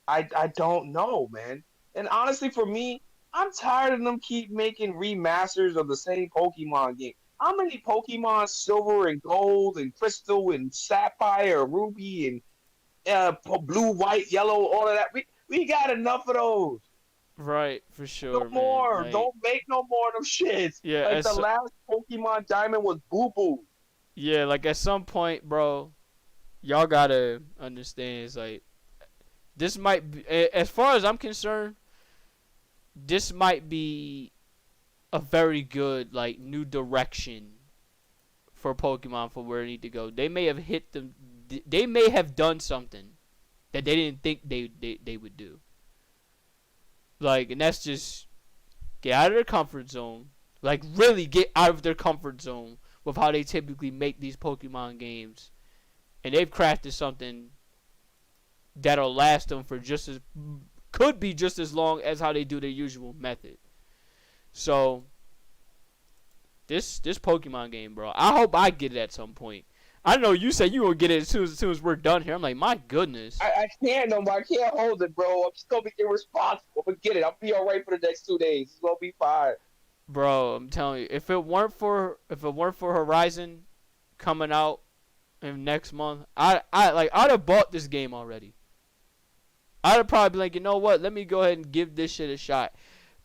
I don't know, man. And honestly, for me, I'm tired of them keep making remasters of the same Pokemon game. How many Pokemon Silver and Gold and Crystal and Sapphire, Ruby and Blue, White, Yellow, all of that? We got enough of those. Right, for sure. No more. Like, don't make no more of them shits. Yeah, like the last Pokemon Diamond was boo-boo. Yeah, like at some point, bro, y'all gotta understand. It's like, this might be, as far as I'm concerned, this might be a very good, like, new direction for Pokemon for where it need to go. They may have hit them. They may have done something that they didn't think they would do. Like, and that's just get out of their comfort zone. Like, really get out of their comfort zone with how they typically make these Pokemon games. And they've crafted something that'll last them for could be just as long as how they do their usual method. So, this Pokemon game, bro, I hope I get it at some point. I know you said you gonna get it as soon as we're done here. I'm like, my goodness. I can't no more. I can't hold it, bro. I'm just gonna be irresponsible. But get it. I'll be alright for the next 2 days. It's gonna be fine. Bro, I'm telling you, if it weren't for Horizon coming out in next month, I'd have bought this game already. I'd have probably been like, you know what? Let me go ahead and give this shit a shot.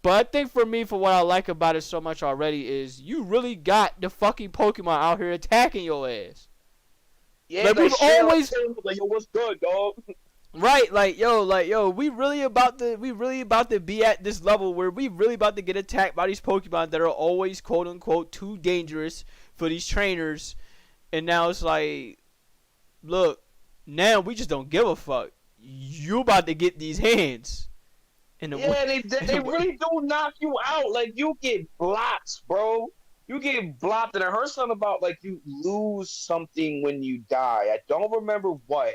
But I think for me, for what I like about it so much already is you really got the fucking Pokemon out here attacking your ass. Yeah, like we've always like, yo, what's good, dog? Right, like yo, we really about to be at this level where we really about to get attacked by these Pokemon that are always quote unquote too dangerous for these trainers, and now it's like, look, now we just don't give a fuck. You about to get these hands. They really do knock you out. Like, you get blocked, bro. You get blocked, and I heard something about, like, you lose something when you die. I don't remember what,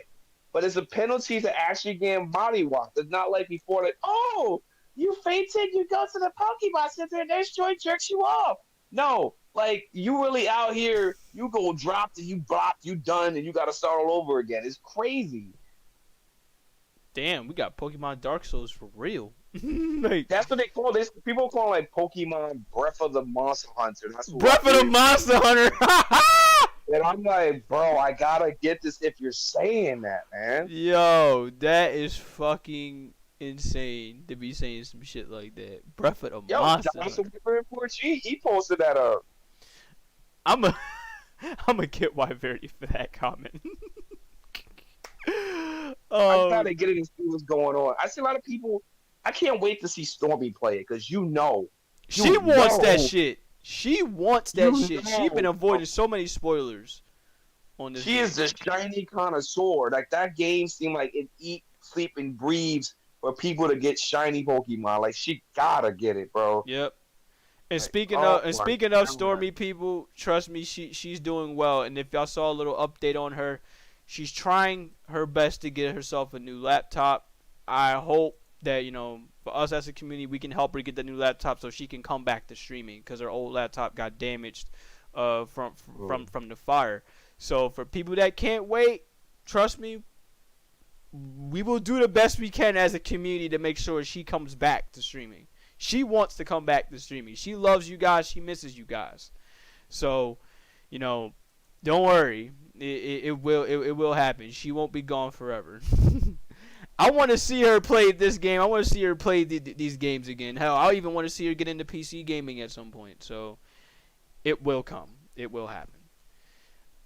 but it's a penalty to actually getting body walked. It's not like before, like, oh, you fainted, you go to the Pokemon Center, and their joy jerks you off. No, like, you really out here, you go dropped, and you blocked, you done, and you got to start all over again. It's crazy. Damn, we got Pokemon Dark Souls for real. Like, that's what they call this. People call it like Pokemon Breath of the Monster Hunter. That's what Breath of the Monster Hunter. And I'm like, bro, I gotta get this if you're saying that, man. Yo, that is fucking insane to be saying some shit like that. Breath of the Monster Hunter. He posted that up. I'm a get why Verity for that comment. I gotta get it and see what's going on. I see a lot of people. I can't wait to see Stormy play it because she wants that shit. She wants that shit. She's been avoiding so many spoilers on this. She is the shiny connoisseur. Like, that game seemed like it eats, sleep, and breathes for people to get shiny Pokemon. Like, she gotta get it, bro. Yep. And speaking of Stormy, people, trust me, she's doing well. And if y'all saw a little update on her, she's trying her best to get herself a new laptop. I hope that, for us as a community, we can help her get the new laptop so she can come back to streaming because her old laptop got damaged from the fire. So for people that can't wait, trust me, we will do the best we can as a community to make sure she comes back to streaming. She wants to come back to streaming. She loves you guys. She misses you guys. So, don't worry. It will happen. She won't be gone forever. I want to see her play this game. I want to see her play these games again. Hell, I even want to see her get into PC gaming at some point. So, it will come. It will happen.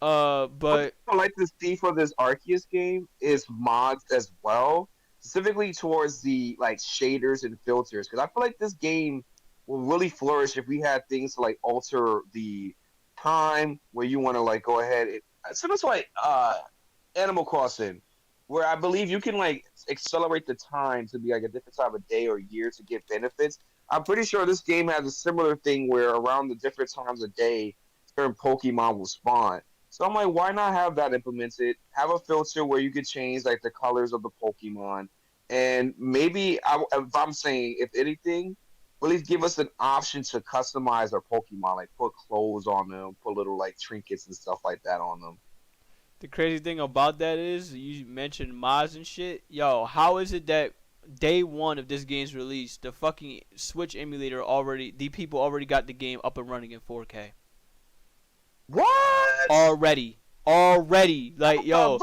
But what I like to see for this Arceus game is mods as well, specifically towards the shaders and filters, because I feel like this game will really flourish if we had things to alter the time where you want to go ahead. Similar to Animal Crossing, where I believe you can accelerate the time to be a different time of day or year to get benefits. I'm pretty sure this game has a similar thing where around the different times of day, certain Pokemon will spawn. So I'm like, why not have that implemented? Have a filter where you could change the colors of the Pokemon, and maybe if anything, really give us an option to customize our Pokemon, put clothes on them, put little trinkets and stuff like that on them. The crazy thing about that is, you mentioned mods and shit. Yo, how is it that day one of this game's release, the fucking Switch emulator the people already got the game up and running in 4K? What? Already. Yo,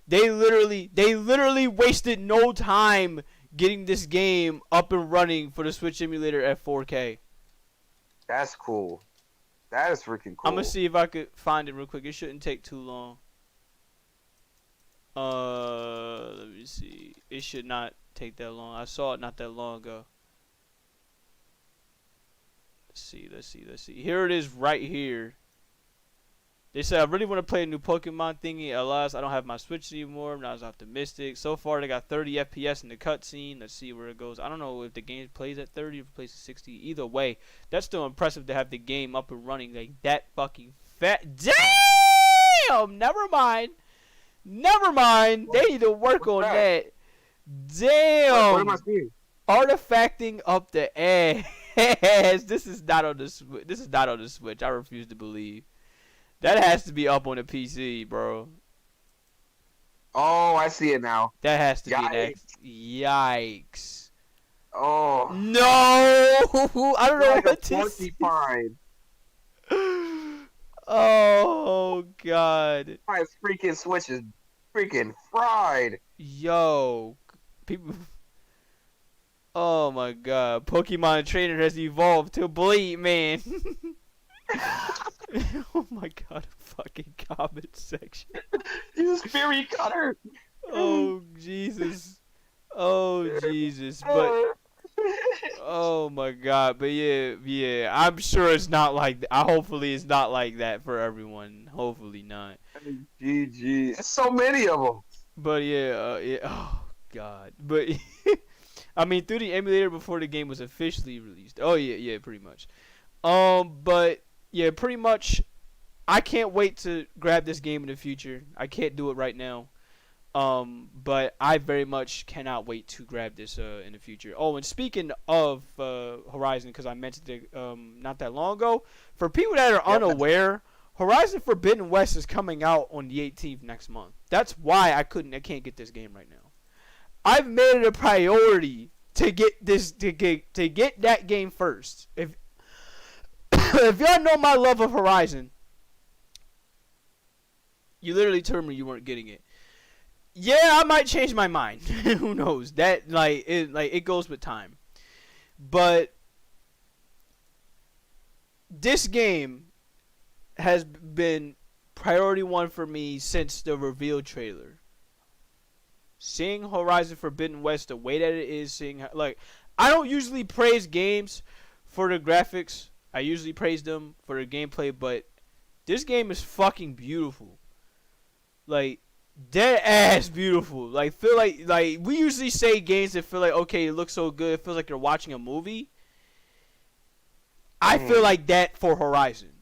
they literally wasted no time getting this game up and running for the Switch emulator at 4K. That's cool. That is freaking cool. I'm gonna see if I could find it real quick. It shouldn't take too long. Let me see. It should not take that long. I saw it not that long ago. Let's see. Here it is right here. They said, I really want to play a new Pokemon thingy. Alas, I don't have my Switch anymore. I'm not as optimistic. So far, they got 30 FPS in the cutscene. Let's see where it goes. I don't know if the game plays at 30 or if it plays at 60. Either way, that's still impressive to have the game up and running like that fucking fat. Damn! Never mind. They need to work on that. Damn! What am I seeing? Artifacting up the ass. This is not on the Switch. I refuse to believe. That has to be up on the PC, bro. Oh, I see it now. That has to be an Yikes. Oh. No! I don't know what to say. Oh, God. My freaking Switch is freaking fried. Yo. People... Oh my god. Pokemon trainer has evolved to Bleed Man. Oh my god, fucking comment section. He's Fury Cutter. Oh Jesus. Oh Jesus. But oh my god. But yeah. I'm sure it's not like that. Hopefully it's not like that for everyone. Hopefully not. GG. There's so many of them. But yeah. Oh god. But I mean, through the emulator before the game was officially released. Oh yeah, pretty much. But yeah, pretty much. I can't wait to grab this game in the future. I can't do it right now. But I very much cannot wait to grab this in the future. Oh, and speaking of Horizon, because I mentioned it not that long ago, for people that are unaware, Horizon Forbidden West is coming out on the 18th next month. That's why I can't get this game right now. I've made it a priority to get that game first. If if y'all know my love of Horizon, you literally told me you weren't getting it. Yeah, I might change my mind. Who knows? That it goes with time. But this game has been priority one for me since the reveal trailer. Seeing Horizon Forbidden West the way that it is, I don't usually praise games for the graphics. I usually praise them for the gameplay, but this game is fucking beautiful. Like, dead ass beautiful. Like, feel like we usually say games that feel like, okay, it looks so good, it feels like you're watching a movie. I feel like that for Horizon.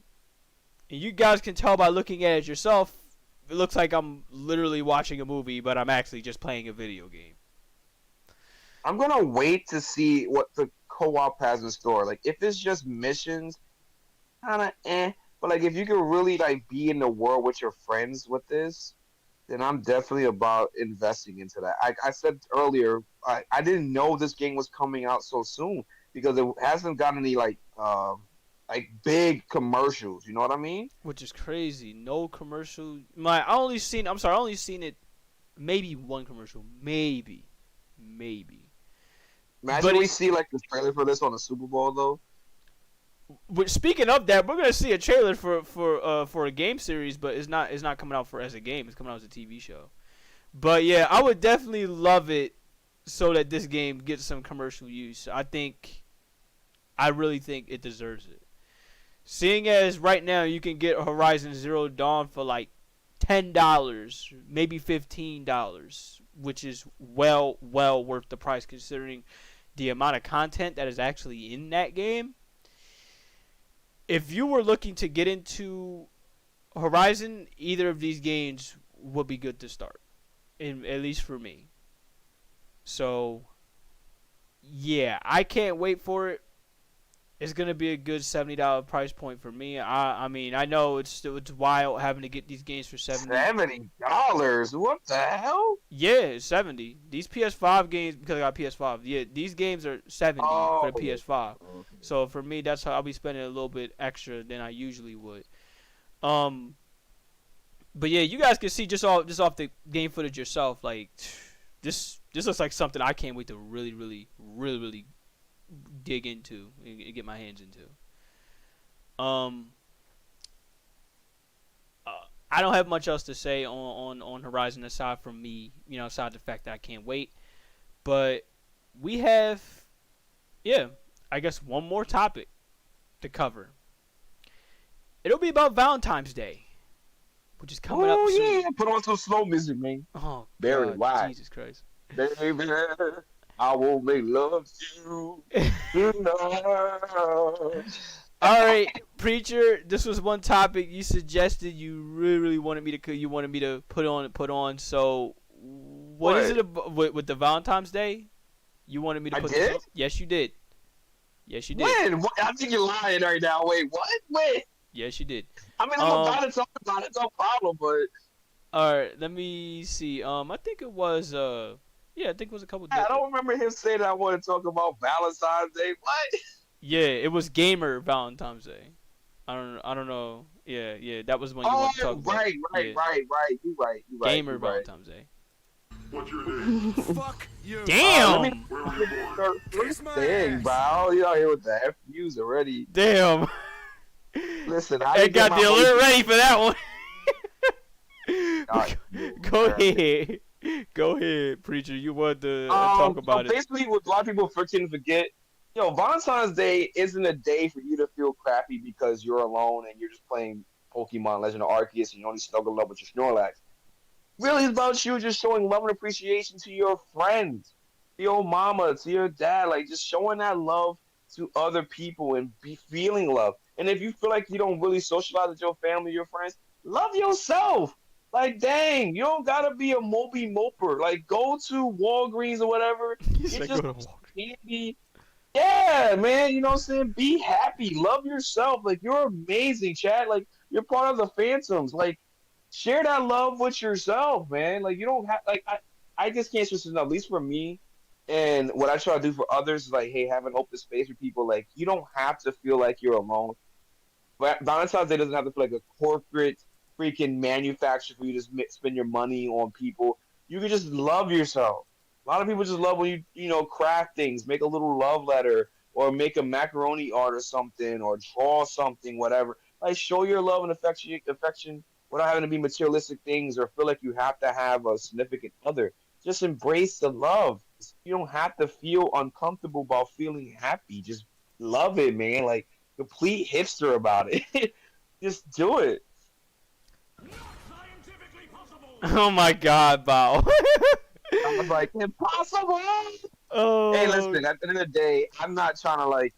And you guys can tell by looking at it yourself, it looks like I'm literally watching a movie, but I'm actually just playing a video game. I'm gonna wait to see what the co-op has in store. Like, if it's just missions, kind of But like, if you can really like be in the world with your friends with this, then I'm definitely about investing into that. I said earlier, I didn't know this game was coming out so soon because it hasn't got any like big commercials. You know what I mean? Which is crazy. No commercial. I only seen it maybe one commercial. Maybe. Imagine we see like the trailer for this on the Super Bowl though. But speaking of that, we're gonna see a trailer for a game series, but it's not coming out as a game. It's coming out as a TV show. But yeah, I would definitely love it so that this game gets some commercial use. I really think it deserves it. Seeing as right now you can get Horizon Zero Dawn for like $10, maybe $15, which is well worth the price considering the amount of content that is actually in that game. If you were looking to get into Horizon, either of these games would be good to start, at least for me. So, yeah, I can't wait for it. It's gonna be a good $70 price point for me. I mean, I know it's wild having to get these games for $70. What the hell? Yeah, it's 70. These PS5 games, because I got PS5. Yeah, these games are 70 for the PS5. Okay. So for me, that's how I'll be spending a little bit extra than I usually would. But yeah, you guys can see just off the game footage yourself. Like this looks like something I can't wait to really dig into and get my hands into. I don't have much else to say on Horizon aside from me, aside the fact that I can't wait. But we have, I guess one more topic to cover. It'll be about Valentine's Day, which is coming up soon. Oh yeah, put on some slow music, man. Oh, Barry God, White. Jesus Christ. Baby, I will make love to you tonight. All right, Preacher. This was one topic you suggested. You really wanted me to put on. So, what is it with the Valentine's Day? You wanted me to put this on? Yes, you did. When? What? I think you're lying right now. Wait, what? Wait. Yes, you did. I mean, I'm about to talk about it. No problem, but. All right, let me see. I think it was. Yeah, I think it was a couple days. I don't remember him saying that I want to talk about Valentine's Day. What? Yeah, it was Gamer Valentine's Day. I don't know. Yeah, that was when you wanted to talk about. Right. You're right. Gamer Valentine's Day. What's your name? Fuck you. Damn. Let me start first thing, bro. You out here with the FUs already. Damn. Listen, I got the alert ready for that one. Go ahead. Go ahead, preacher. You want to talk about it. Basically, what a lot of people freaking forget, Valentine's Day isn't a day for you to feel crappy because you're alone and you're just playing Pokemon Legend of Arceus and you only snuggle up with your Snorlax. Really, it's about you just showing love and appreciation to your friends, to your mama, to your dad, like just showing that love to other people and be feeling love. And if you feel like you don't really socialize with your family, your friends, love yourself. Like, dang, you don't gotta be a Moby Moper. Like, go to Walgreens or whatever. Get just candy. Yeah, man, you know what I'm saying? Be happy. Love yourself. Like, you're amazing, Chad. Like, you're part of the Phantoms. Like, share that love with yourself, man. Like, you don't have, like, I just can't stress enough, at least for me. And what I try to do for others is, like, hey, have an open space for people. Like, you don't have to feel like you're alone. But Valentine's Day doesn't have to feel like a corporate freaking manufacturer for you to spend your money on people. You can just love yourself. A lot of people just love when you craft things, make a little love letter, or make a macaroni art or something, or draw something, whatever. Like, show your love and affection without having to be materialistic things or feel like you have to have a significant other. Just embrace the love. You don't have to feel uncomfortable about feeling happy. Just love it, man. Like, complete hipster about it. Just do it. Oh my God, Bao. I was like, impossible. Oh. Hey, listen. At the end of the day, I'm not trying to like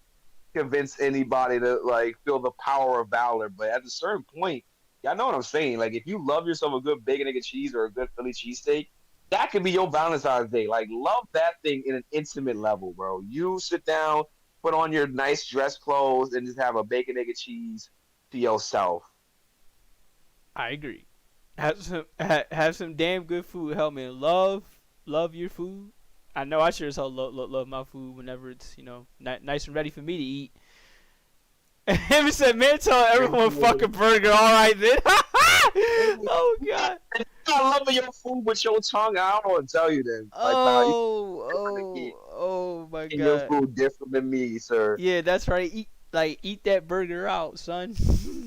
convince anybody to like feel the power of valor, but at a certain point, y'all know what I'm saying. Like, if you love yourself a good bacon, egg, and cheese or a good Philly cheesesteak, that could be your Valentine's Day. Like, love that thing in an intimate level, bro. You sit down, put on your nice dress clothes, and just have a bacon, egg, and cheese to yourself. I agree. Have some damn good food. Help me love your food. I know I sure as hell love my food whenever it's nice and ready for me to eat. Him said, man, tell everyone fucking burger. All right then. Oh God. I love your food with your tongue. I don't want to tell you then. Like, oh my God. Your food different than me, sir. Yeah, that's right. Eat that burger out, son.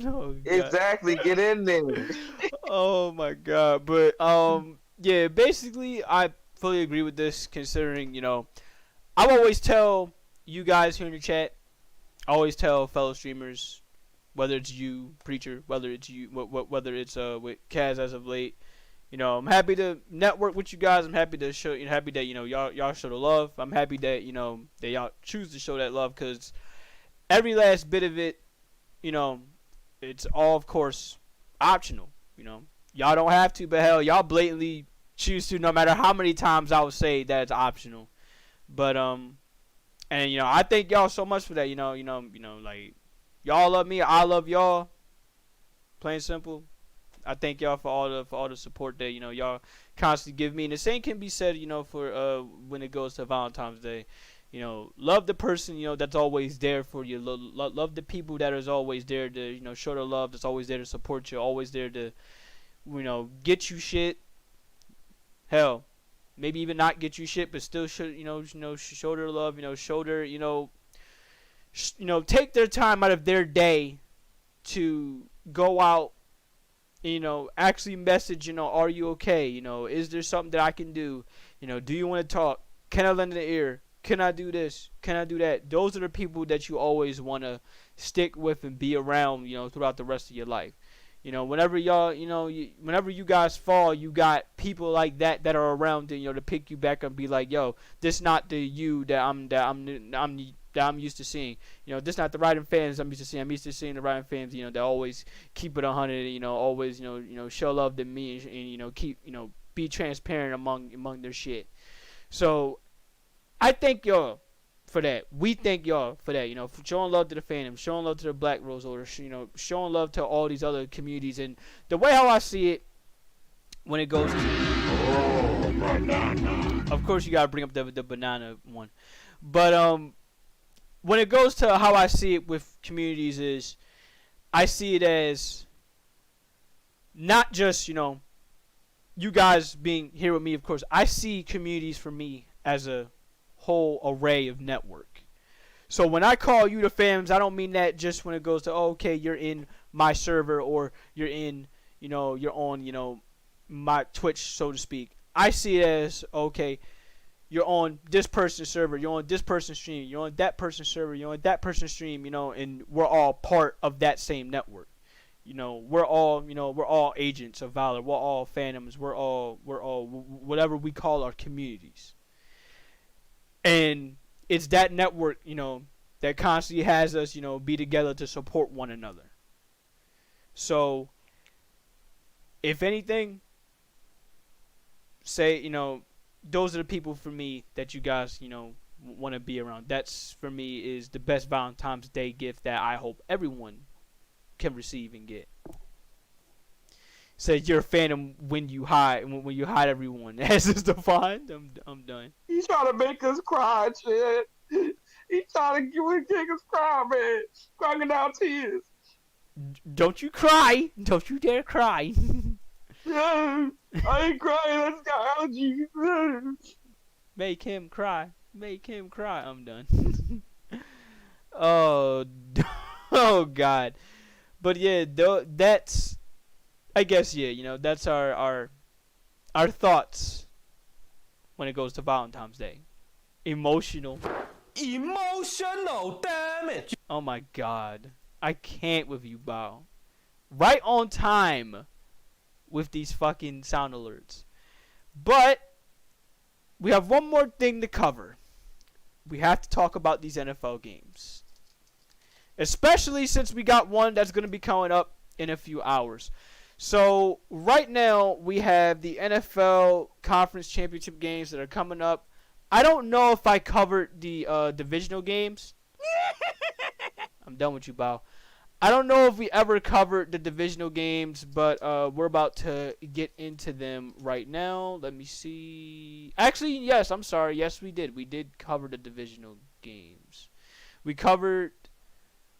Oh, exactly. Get in there. Oh my God. But yeah, basically I fully agree with this, considering I always tell you guys here in the chat, I always tell fellow streamers, whether it's you, Preacher, whether it's you, whether it's with Kaz as of late, I'm happy to network with you guys. I'm happy to show, happy that y'all show the love. I'm happy that that y'all choose to show that love, because every last bit of it, it's all, of course, optional. Y'all don't have to, but hell, y'all blatantly choose to, no matter how many times I would say that it's optional. But and I thank y'all so much for that. Like, y'all love me, I love y'all. Plain simple. I thank y'all for all the support that y'all constantly give me. And the same can be said, for when it goes to Valentine's Day. Love the person that's always there for you. Love the people that is always there to show their love. That's always there to support you. Always there to get you shit. Hell, maybe even not get you shit, but still show their love. Show their take their time out of their day to go out. Actually message. Are you okay? Is there something that I can do? Do you want to talk? Can I lend an ear? Can I do this? Can I do that? Those are the people that you always want to stick with and be around, throughout the rest of your life. Whenever y'all, whenever you guys fall, you got people like that are around to pick you back up and be like, yo, this not the you that I'm used to seeing. This not the Riding fans I'm used to seeing. I'm used to seeing the Riding fans, that always keep it 100, always, show love to me and keep, be transparent among their shit. So I thank y'all for that. We thank y'all for that. For showing love to the fandom, showing love to the Black Rose Order, showing love to all these other communities. And the way how I see it, when it goes to, of course, you gotta bring up the banana one, but when it goes to how I see it with communities is, I see it as not just you guys being here with me, of course, I see communities for me as a whole array of network. So when I call you the fams, I don't mean that just when it goes to, oh, okay, you're in my server or you're in, you're on, my Twitch, so to speak. I see it as, okay, you're on this person's server, you're on this person's stream, you're on that person's server, you're on that person's stream, and we're all part of that same network. We're all agents of Valor. We're all fandoms. We're all whatever we call our communities. And it's that network, that constantly has us, be together to support one another. So, if anything, say, those are the people for me that you guys, want to be around. That's, for me, is the best Valentine's Day gift that I hope everyone can receive and get. Says you're a phantom when you hide everyone. As is defined. I'm done. He's trying to make us cry, shit. He's trying to make us cry, man. Crocodile tears. Don't you cry. Don't you dare cry. Yeah, I ain't crying. That's got allergies. Make him cry. Make him cry. I'm done. Oh God. But yeah, that's, I guess, yeah, that's our thoughts when it goes to Valentine's Day. Emotional damage. Oh my God. I can't with you, Bao. Right on time with these fucking sound alerts. But we have one more thing to cover. We have to talk about these NFL games. Especially since we got one that's going to be coming up in a few hours. So, right now, we have the NFL Conference Championship games that are coming up. I don't know if I covered the divisional games. I'm done with you, Bao. I don't know if we ever covered the divisional games, but we're about to get into them right now. Let me see. Actually, yes, I'm sorry. Yes, we did. We did cover the divisional games. We covered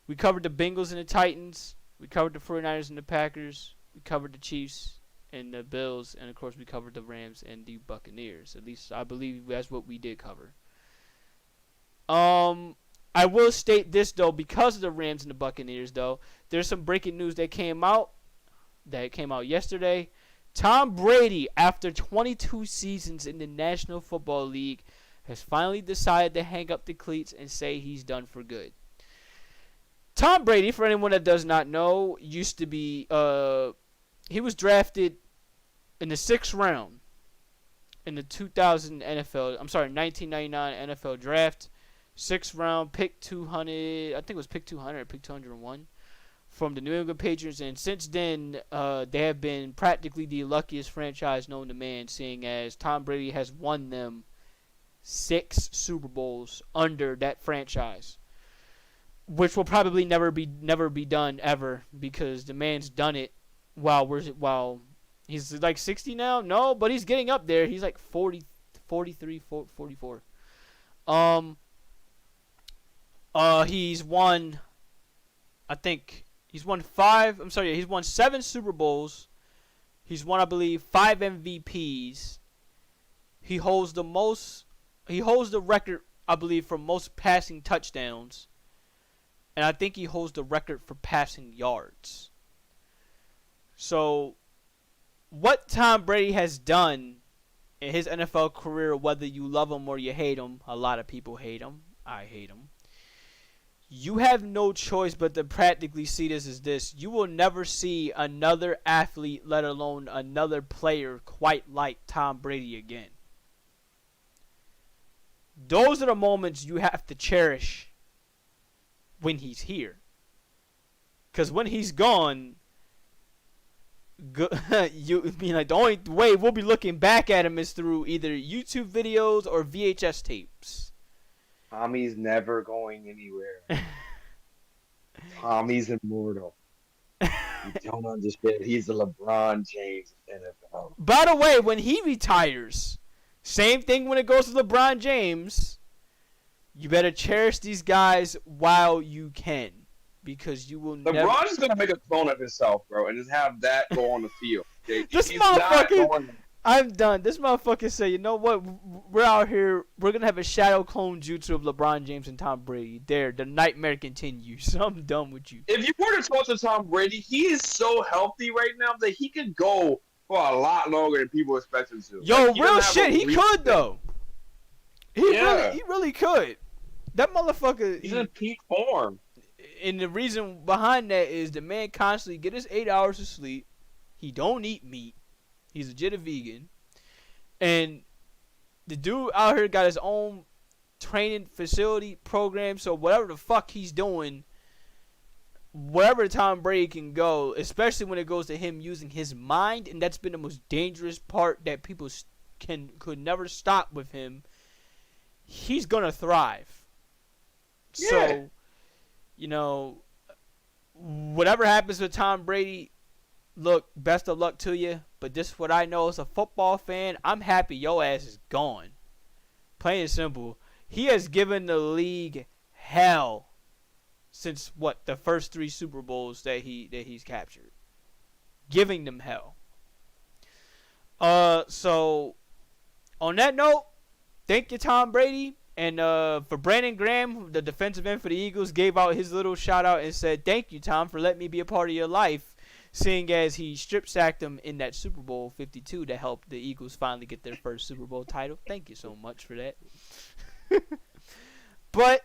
the Bengals and the Titans. We covered the 49ers and the Packers. We covered the Chiefs and the Bills. And, of course, we covered the Rams and the Buccaneers. At least I believe that's what we did cover. I will state this, though, because of the Rams and the Buccaneers, though. There's some breaking news that came out yesterday. Tom Brady, after 22 seasons in the National Football League, has finally decided to hang up the cleats and say he's done for good. Tom Brady, for anyone that does not know, used to be, he was drafted in the 6th round in the 1999 NFL draft. 6th round, pick 200, I think it was pick 200 or pick 201 from the New England Patriots. And since then, they have been practically the luckiest franchise known to man, seeing as Tom Brady has won them 6 Super Bowls under that franchise. Which will probably never be done ever, because the man's done it while he's like 60 now. No, but he's getting up there. He's like 40, 43, 44. He's won, I think he's won 7 Super Bowls. He's won, I believe, 5 MVPs. He holds the record, I believe, for most passing touchdowns. And I think he holds the record for passing yards. So, what Tom Brady has done in his NFL career, whether you love him or you hate him, a lot of people hate him. I hate him. You have no choice but to practically see this as this. You will never see another athlete, let alone another player, quite like Tom Brady again. Those are the moments you have to cherish when he's here. Because when he's gone, you mean like the only way we'll be looking back at him is through either YouTube videos or VHS tapes. Tommy's never going anywhere. Tommy's immortal. You don't understand. He's the LeBron James NFL. By the way, when he retires, same thing when it goes to LeBron James. You better cherish these guys while you can. because you will never. LeBron's just gonna make a clone of himself, bro, and just have that go on the field. This He's not motherfucker. going. I'm done. This motherfucker said, you know what? We're out here. We're gonna have a shadow clone jutsu of LeBron James and Tom Brady. There, the nightmare continues. I'm done with you. If you were to talk to Tom Brady, he is so healthy right now that he could go for a lot longer than people expect him to. Yo, Like, real shit. He could though. He really could. That motherfucker. He's in peak form. And the reason behind that is the man constantly get his 8 hours of sleep. He don't eat meat. He's a vegan. And the dude out here got his own training facility program. So whatever the fuck he's doing, wherever Tom Brady can go, especially when it goes to him using his mind, and that's been the most dangerous part that people could never stop with him, he's going to thrive. Yeah. So, you know, whatever happens with Tom Brady, look, best of luck to you. But this is what I know as a football fan. I'm happy your ass is gone. Plain and simple. He has given the league hell since the first 3 Super Bowls that he's captured. Giving them hell. So on that note, thank you, Tom Brady. And for Brandon Graham, the defensive end for the Eagles, gave out his little shout out and said, thank you, Tom, for letting me be a part of your life. Seeing as he strip sacked him in that Super Bowl 52 to help the Eagles finally get their first Super Bowl title. Thank you so much for that. But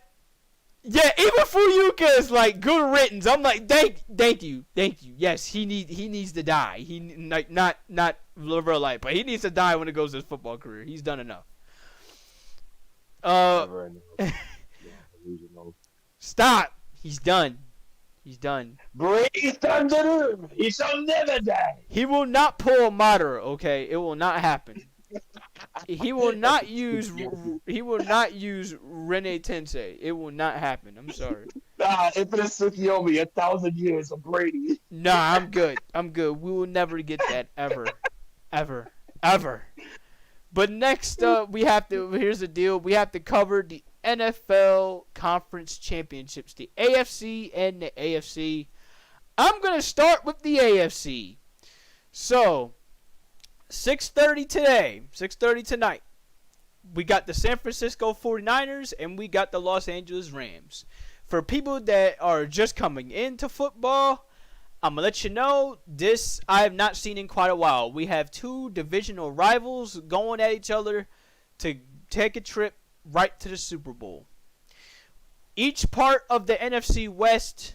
yeah, even Fuyuka is like good riddance. I'm like, thank you. Yes, he needs to die. He like not real life, but he needs to die when it goes to his football career. He's done enough. Stop. He's done. Brady's done to do. He shall never die. He will not pull a Madara, okay? It will not happen. He will not use Rene Tensei. It will not happen. I'm sorry. Nah, Infinite Tsukiyomi, 1,000 years of Brady. Nah, I'm good. We will never get that ever. But next up, here's the deal. We have to cover the NFL Conference Championships, the AFC and the AFC. I'm going to start with the AFC. So, 6:30 tonight, we got the San Francisco 49ers and we got the Los Angeles Rams. For people that are just coming into football, I'm going to let you know, this I have not seen in quite a while. We have 2 divisional rivals going at each other to take a trip right to the Super Bowl. Each part of the NFC West,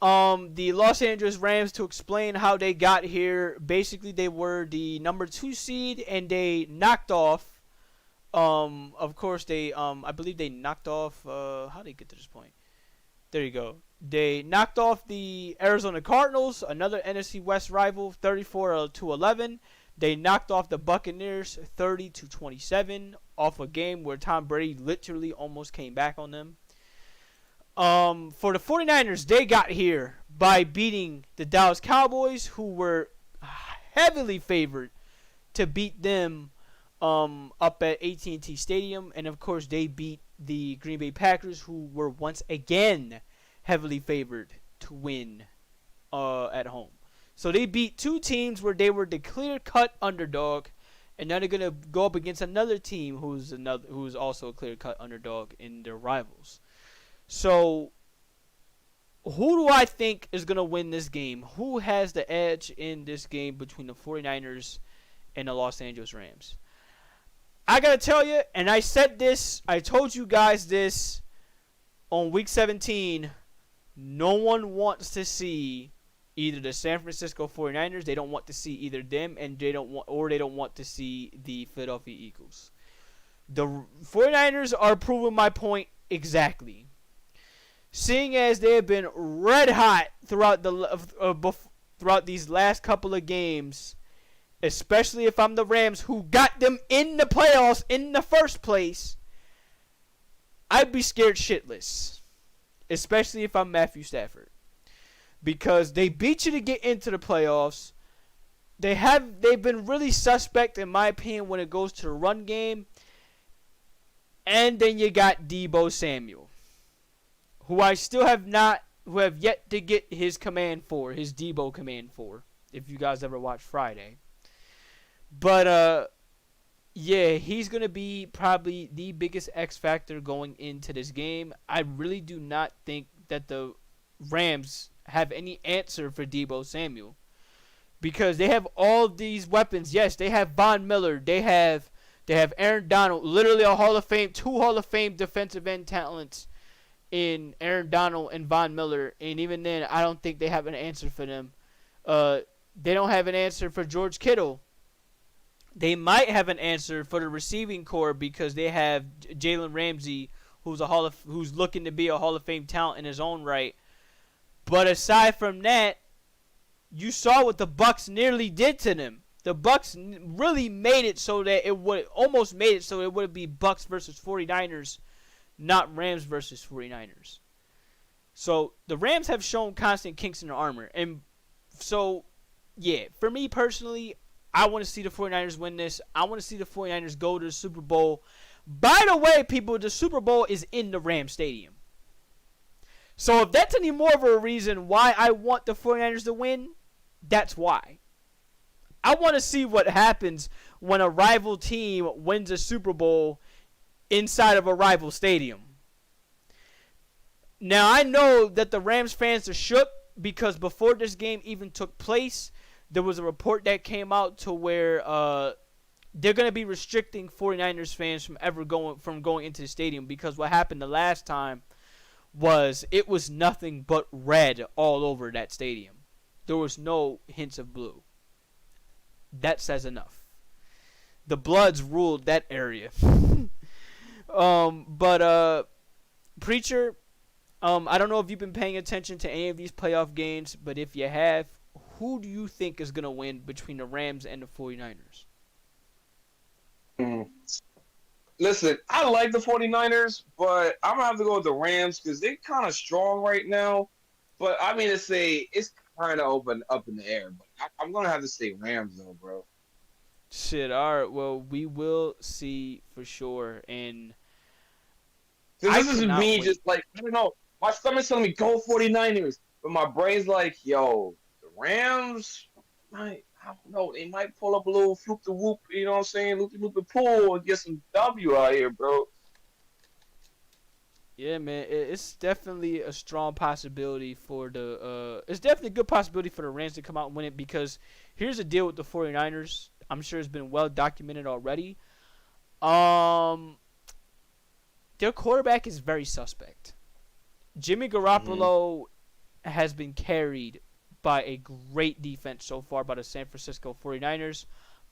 the Los Angeles Rams, to explain how they got here, basically they were the number 2 seed and they knocked off, of course they, I believe they knocked off, how did they get to this point? There you go. They knocked off the Arizona Cardinals, another NFC West rival, 34-11. They knocked off the Buccaneers 30-27 off a game where Tom Brady literally almost came back on them. For the 49ers, they got here by beating the Dallas Cowboys, who were heavily favored to beat them up at AT&T Stadium. And, of course, they beat the Green Bay Packers, who were once again heavily favored to win at home. So they beat 2 teams where they were the clear-cut underdog, and now they're gonna go up against another team who's also a clear-cut underdog in their rivals. So who do I think is gonna win this game? Who has the edge in this game between the 49ers and the Los Angeles Rams? I gotta tell you, and I told you guys this on week 17. No one wants to see either the San Francisco 49ers. They don't want to see either them, and they don't want to see the Philadelphia Eagles. The 49ers are proving my point exactly. Seeing as they have been red hot throughout these last couple of games, especially if I'm the Rams, who got them in the playoffs in the first place, I'd be scared shitless. Especially if I'm Matthew Stafford. Because they beat you to get into the playoffs. They've been really suspect, in my opinion, when it goes to the run game. And then you got Deebo Samuel, who I still have not who have yet to get his command 4, his Debo command 4, if you guys ever watched Friday. But yeah, he's going to be probably the biggest X factor going into this game. I really do not think that the Rams have any answer for Debo Samuel, because they have all these weapons. Yes, they have Von Miller. They have Aaron Donald, literally a Hall of Fame, 2 Hall of Fame defensive end talents in Aaron Donald and Von Miller. And even then, I don't think they have an answer for them. They don't have an answer for George Kittle. They might have an answer for the receiving core because they have Jalen Ramsey, who's looking to be a Hall of Fame talent in his own right. But aside from that, you saw what the Bucs nearly did to them. The Bucs really made it so that it would be Bucs versus 49ers, not Rams versus 49ers. So the Rams have shown constant kinks in their armor. And so, yeah, for me personally, I want to see the 49ers win this. I want to see the 49ers go to the Super Bowl. By the way, people, the Super Bowl is in the Rams Stadium. So if that's any more of a reason why I want the 49ers to win, that's why. I want to see what happens when a rival team wins a Super Bowl inside of a rival stadium. Now, I know that the Rams fans are shook because before this game even took place, there was a report that came out to where they're going to be restricting 49ers fans from going into the stadium, because what happened the last time was it was nothing but red all over that stadium. There was no hints of blue. That says enough. The Bloods ruled that area. Preacher, I don't know if you've been paying attention to any of these playoff games, but if you have, who do you think is going to win between the Rams and the 49ers? Listen, I like the 49ers, but I'm going to have to go with the Rams because they're kind of strong right now. But I mean to say, it's kind of up in the air. But I'm going to have to say Rams, though, bro. Shit, all right. Well, we will see for sure. And this is me wait. Just like, I don't know. My stomach's telling me, go 49ers. But my brain's like, yo, the Rams might, I don't know, they might pull up a little floop-the-whoop, you know what I'm saying? Loop-the-pool and get some W out here, bro. Yeah, man, it's definitely a strong possibility for the it's definitely a good possibility for the Rams to come out and win it, because here's the deal with the 49ers. I'm sure it's been well documented already. Their quarterback is very suspect. Jimmy Garoppolo has been carried by a great defense so far by the San Francisco 49ers.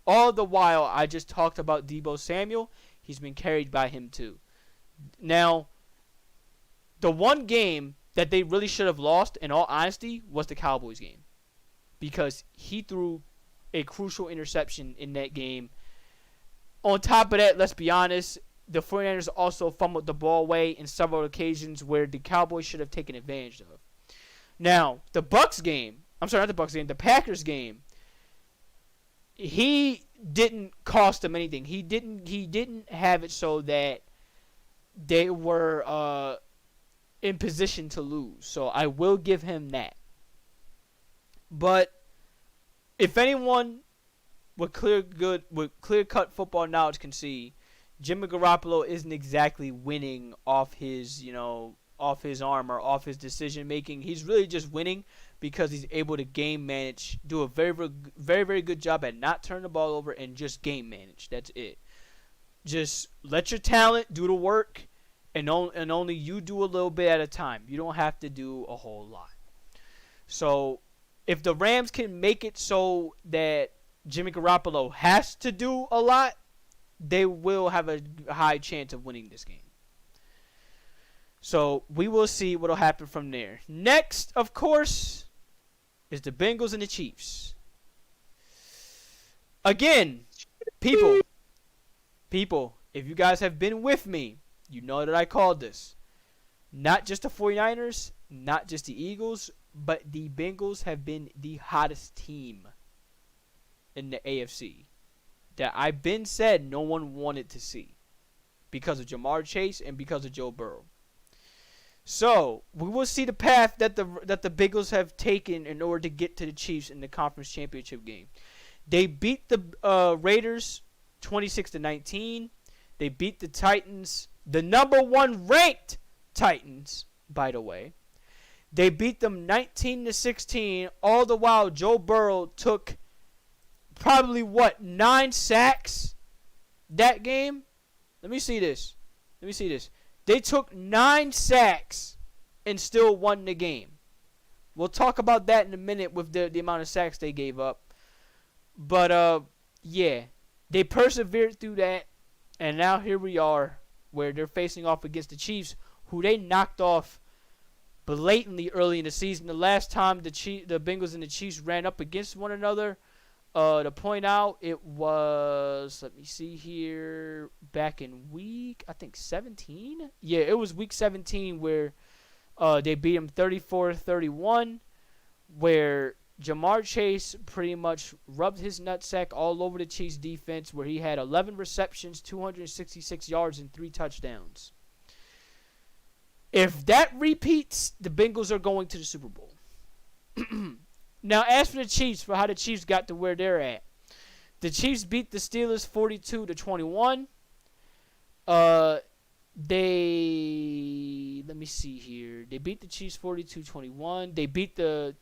All the while, I just talked about Debo Samuel. He's been carried by him too. Now, the one game that they really should have lost, in all honesty, was the Cowboys game, because he threw a crucial interception in that game. On top of that, let's be honest, the 49ers also fumbled the ball away in several occasions where the Cowboys should have taken advantage of. Now, the Packers game, he didn't cost them anything. He didn't have it so that they were in position to lose. So I will give him that. But if anyone with clear-cut football knowledge can see, Jimmy Garoppolo isn't exactly winning off his arm or off his decision making. He's really just winning because he's able to game manage, do a very, very, very, very good job at not turning the ball over and just game manage. That's it. Just let your talent do the work, and only you do a little bit at a time. You don't have to do a whole lot. So if the Rams can make it so that Jimmy Garoppolo has to do a lot, they will have a high chance of winning this game. So we will see what will happen from there. Next, of course, is the Bengals and the Chiefs. Again, people, if you guys have been with me, you know that I called this. Not just the 49ers, not just the Eagles, but the Bengals have been the hottest team in the AFC that I've been said no one wanted to see because of Jamar Chase and because of Joe Burrow. So we will see the path that the Bengals have taken in order to get to the Chiefs in the conference championship game. They beat the Raiders 26-19. They beat the Titans, the number 1 ranked Titans, by the way. They beat them 19-16. All the while, Joe Burrow took probably 9 sacks that game. Let me see this. They took 9 sacks and still won the game. We'll talk about that in a minute with the amount of sacks they gave up. But, yeah, they persevered through that. And now here we are where they're facing off against the Chiefs, who they knocked off blatantly early in the season. The last time the Bengals and the Chiefs ran up against one another, to point out, it was, let me see here, back in week, I think 17? Yeah, it was week 17 where they beat them 34-31, where Jamar Chase pretty much rubbed his nutsack all over the Chiefs defense, where he had 11 receptions, 266 yards, and 3 touchdowns. If that repeats, the Bengals are going to the Super Bowl. Now, as for the Chiefs, for how the Chiefs got to where they're at, the Chiefs beat the Steelers 42-21. Let me see here. They beat the Chiefs 42-21. They beat the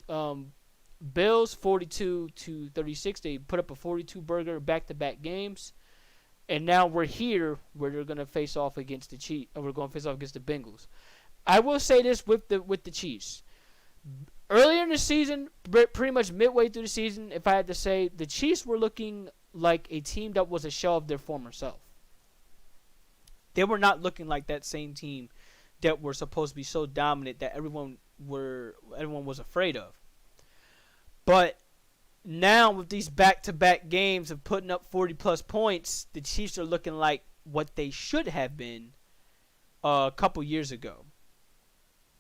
Bills 42-36. They put up a 42-burger back-to-back games. And now we're here where they're going to face off against the Chiefs. We're going to face off against the Bengals. I will say this with the Chiefs. Earlier in the season, pretty much midway through the season, if I had to say, the Chiefs were looking like a team that was a shell of their former self. They were not looking like that same team that were supposed to be so dominant that everyone was afraid of. But now with these back-to-back games of putting up 40-plus points, the Chiefs are looking like what they should have been a couple years ago.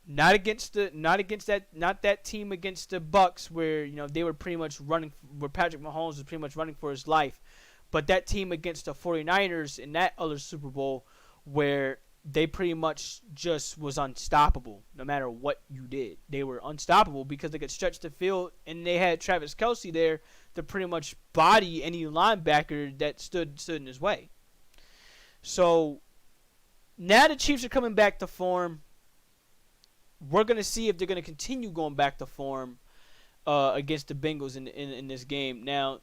Not that team against the Bucks where they were pretty much running, where Patrick Mahomes was pretty much running for his life, but that team against the 49ers in that other Super Bowl where they pretty much just was unstoppable no matter what you did. They were unstoppable because they could stretch the field, and they had Travis Kelce there to pretty much body any linebacker that stood in his way. So now the Chiefs are coming back to form. We're going to see if they're going to continue going back to form against the Bengals in this game. Now,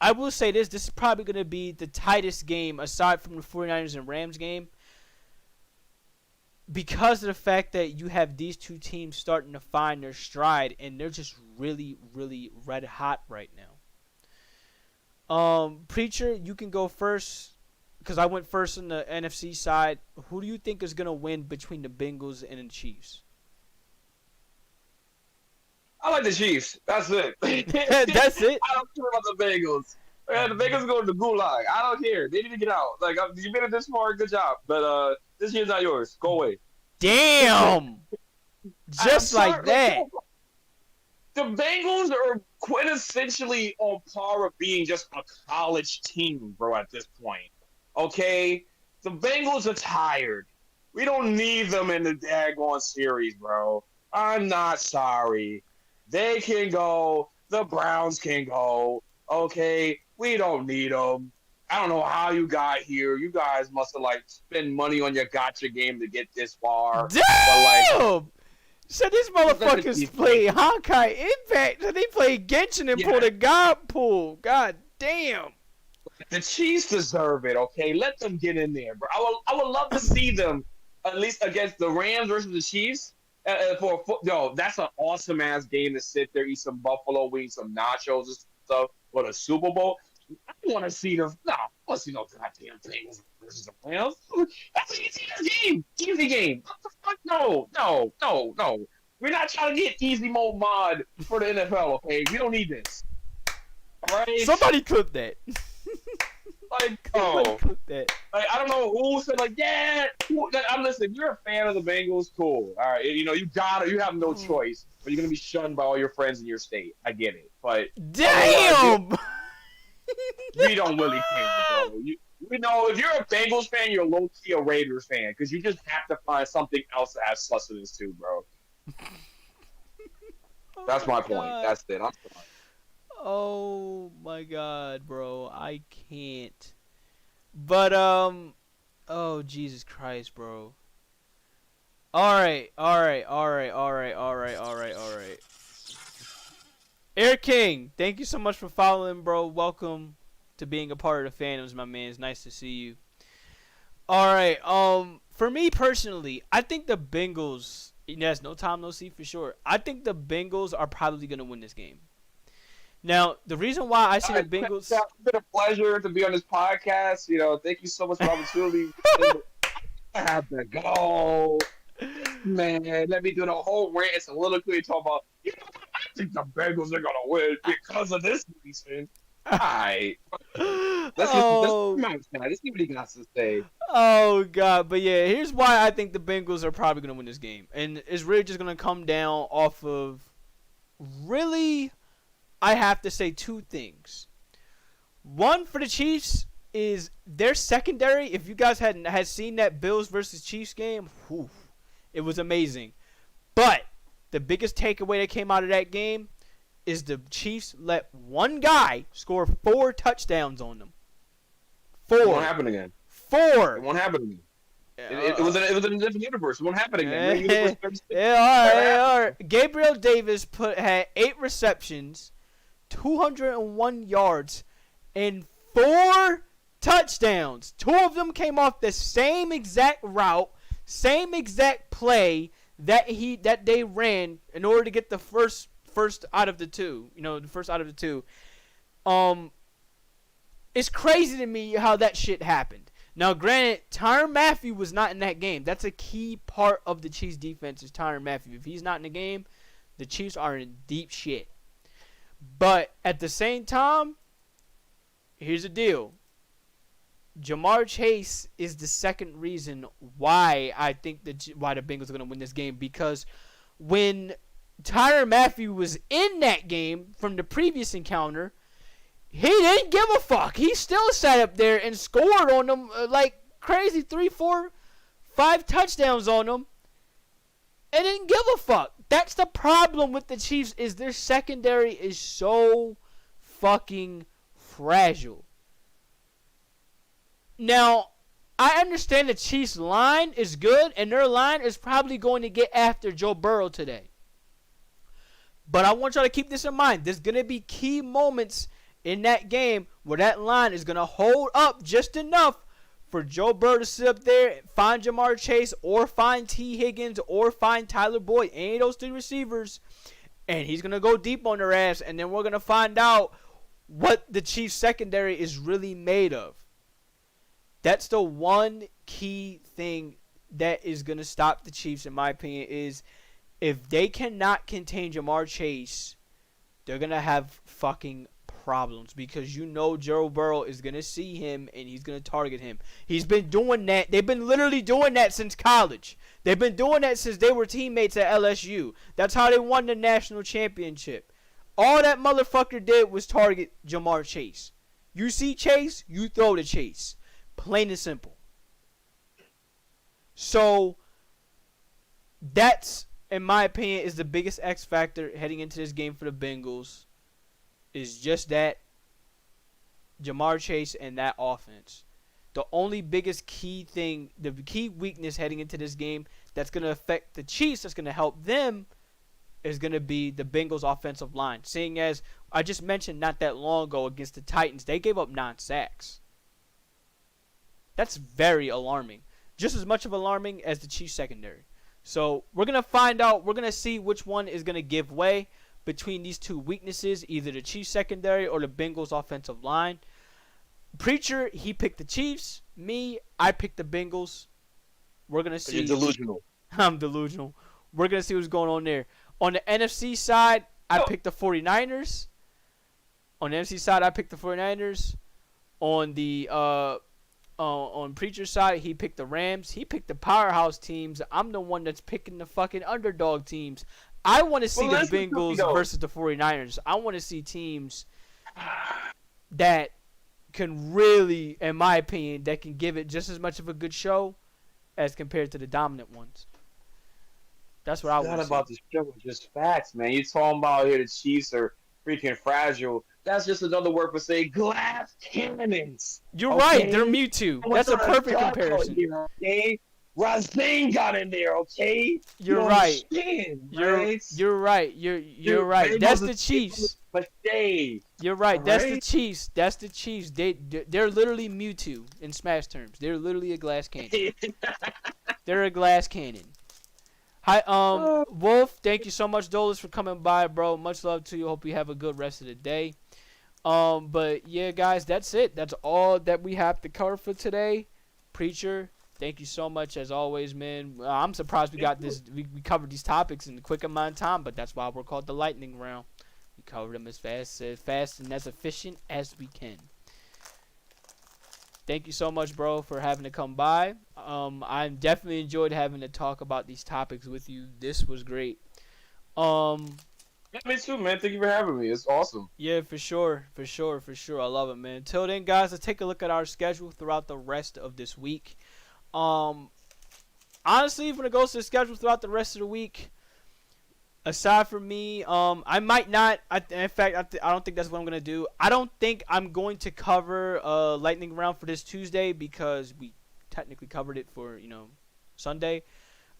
I will say this is probably going to be the tightest game aside from the 49ers and Rams game, because of the fact that you have these two teams starting to find their stride, and they're just really, really red hot right now. Preacher, you can go first, because I went first on the NFC side. Who do you think is going to win between the Bengals and the Chiefs? I like the Chiefs. That's it. That's it? I don't care about the Bengals. The Bengals go to the gulag. I don't care. They need to get out. Like, you made it this far, good job. But this year's not yours. Go away. Damn! Just like that. The Bengals are quintessentially on par with being just a college team, bro, at this point. Okay? The Bengals are tired. We don't need them in the daggone series, bro. I'm not sorry. They can go. The Browns can go. Okay? We don't need them. I don't know how you got here. You guys must have, spent money on your gotcha game to get this far. Damn! So these motherfuckers play Honkai Impact. So they play Genshin and pull the God pool. God damn. The Chiefs deserve it, okay? Let them get in there, bro. I would love to see them at least against the Rams versus the Chiefs. That's an awesome-ass game to sit there, eat some buffalo wings, some nachos and stuff for the Super Bowl. I don't want to see them. No, I want to see no goddamn Bengals versus the Rams. That's an easy game. Easy game. What the fuck? No. We're not trying to get easy mode mod for the NFL, okay? We don't need this. All right? Somebody clip that. Clip that. I don't know who said I'm listening. If you're a fan of the Bengals, cool. All right, you have no choice, but you're gonna be shunned by all your friends in your state. I get it, but damn. We don't really care, bro. if you're a Bengals fan, you're low key a Raiders fan because you just have to find something else to have sustenance to, bro. That's my point. God. That's it. I'm sorry. Oh my God, bro, I can't. But oh Jesus Christ, bro. All right. Air King, thank you so much for following, bro. Welcome to being a part of the fandoms, my man. It's nice to see you. All right. For me personally, I think the Bengals. Yes, no Tom, no see for sure. I think the Bengals are probably gonna win this game. Now, the reason why I see the Bengals. It's been a pleasure to be on this podcast. Thank you so much for the opportunity. I have to go. Man, let me do the whole rant and soliloquy talking about, I think the Bengals are going to win because of this reason. Alright. Let's see what he got to say. Oh, God. But, yeah, here's why I think the Bengals are probably going to win this game. And it's really just going to come down off of, really, I have to say two things. One, for the Chiefs, is their secondary. If you guys had seen that Bills versus Chiefs game, whew, it was amazing. But the biggest takeaway that came out of that game is the Chiefs let one guy score 4 touchdowns on them. 4. It won't happen again. 4. It won't happen again. It was in a different universe. It won't happen again. All right. Gabriel Davis had 8 receptions, 201 yards, and 4 touchdowns. 2 of them came off the same exact route, same exact play that they ran in order to get the first out of the two. The first out of the two. It's crazy to me how that shit happened. Now, granted, Tyrann Mathieu was not in that game. That's a key part of the Chiefs' defense is Tyrann Mathieu. If he's not in the game, the Chiefs are in deep shit. But at the same time, here's the deal. Jamar Chase is the second reason why I think why the Bengals are going to win this game, because when Tyrann Mathieu was in that game from the previous encounter, he didn't give a fuck. He still sat up there and scored on them like crazy, 3, 4, 5 touchdowns on them, and didn't give a fuck. That's the problem with the Chiefs, is their secondary is so fucking fragile. Now, I understand the Chiefs' line is good, and their line is probably going to get after Joe Burrow today. But I want y'all to keep this in mind. There's going to be key moments in that game where that line is going to hold up just enough for Joe Burrow to sit up there, find Jamar Chase, or find T. Higgins, or find Tyler Boyd, any of those 3 receivers, and he's going to go deep on their ass, and then we're going to find out what the Chiefs' secondary is really made of. That's the one key thing that is going to stop the Chiefs, in my opinion, is if they cannot contain Jamar Chase, they're going to have fucking problems, because Joe Burrow is going to see him and he's going to target him. He's been doing that. They've been literally doing that since college. They've been doing that since they were teammates at LSU. That's how they won the national championship. All that motherfucker did was target Jamar Chase. You see Chase, you throw to Chase. Plain and simple. So, that's, in my opinion, is the biggest X factor heading into this game for the Bengals. Is just that Jamar Chase and that offense. The only biggest key thing, the key weakness heading into this game that's going to affect the Chiefs, that's going to help them, is going to be the Bengals' offensive line. Seeing as I just mentioned not that long ago against the Titans, they gave up 9 sacks. That's very alarming. Just as much of alarming as the Chiefs secondary. So we're going to find out. We're going to see which one is going to give way between these 2 weaknesses, either the Chiefs secondary or the Bengals offensive line. Preacher, he picked the Chiefs. Me, I picked the Bengals. We're going to see. You're delusional. I'm delusional. We're going to see what's going on there. On the NFC side, I picked the 49ers. On the NFC side, I picked the 49ers. On the on Preacher's side, he picked the Rams. He picked the powerhouse teams. I'm the one that's picking the fucking underdog teams. I want to see the Bengals versus the 49ers. I want to see teams that can really, in my opinion, that can give it just as much of a good show as compared to the dominant ones. That's what I It's want not to see. about the show, it's just facts, man. You talking about here the Chiefs are freaking fragile. That's just another word for saying glass cannons. You're right. They're Okay? Mewtwo. And we're That's a trying to perfect talk out comparison. here, okay? Razane got in there, okay? You're you right. Understand, You're right? right. You're right. That's the Chiefs. You're right. That's the Chiefs. That's the Chiefs. They're literally Mewtwo in Smash terms. They're literally a glass cannon. They're a glass cannon. Hi, Wolf. Thank you so much, Dolus, for coming by, bro. Much love to you. Hope you have a good rest of the day. But yeah, guys, that's it. That's all that we have to cover for today. Preacher, thank you so much as always, man. I'm surprised we got this. We covered these topics in a quick amount of time, but that's why we're called the lightning round. We cover them as fast and as efficient as we can. Thank you so much, bro, for having to come by. I definitely enjoyed having to talk about these topics with you. This was great. Yeah, me too, man. Thank you for having me. It's awesome. Yeah, for sure. I love it, man. Till then, guys, let's take a look at our schedule throughout the rest of this week. Honestly, when it goes to the schedule throughout the rest of the week, aside from me, I might not. In fact, I don't think that's what I'm gonna do. I don't think I'm going to cover lightning round for this Tuesday because we technically covered it for Sunday.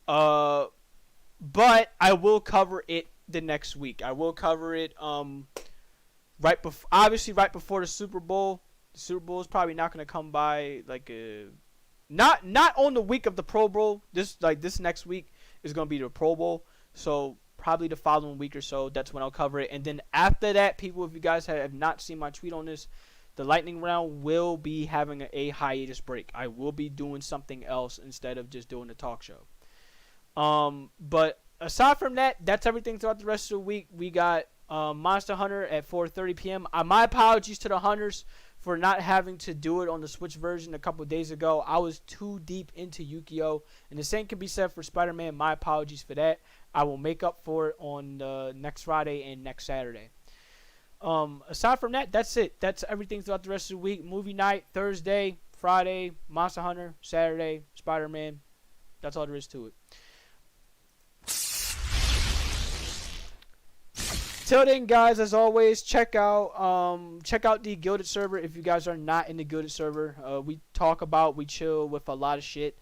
But I will cover it the next week. I will cover it right before the Super Bowl. The Super Bowl is probably not gonna come by not on the week of the Pro Bowl. This next week is gonna be the Pro Bowl. So probably the following week or so, that's when I'll cover it. And then after that, people, if you guys have not seen my tweet on this, the lightning round will be having a hiatus break. I will be doing something else instead of just doing the talk show. But aside from that, that's everything throughout the rest of the week. We got Monster Hunter at 4:30 p.m. My apologies to the hunters for not having to do it on the Switch version a couple days ago. I was too deep into Yu-Gi-Oh! And the same can be said for Spider-Man. My apologies for that. I will make up for it on next Friday and next Saturday. Aside from that, that's it. That's everything throughout the rest of the week. Movie night, Thursday, Friday, Monster Hunter, Saturday, Spider-Man. That's all there is to it. Till then, guys, as always, check out the Gilded server if you guys are not in the Gilded server. We chill with a lot of shit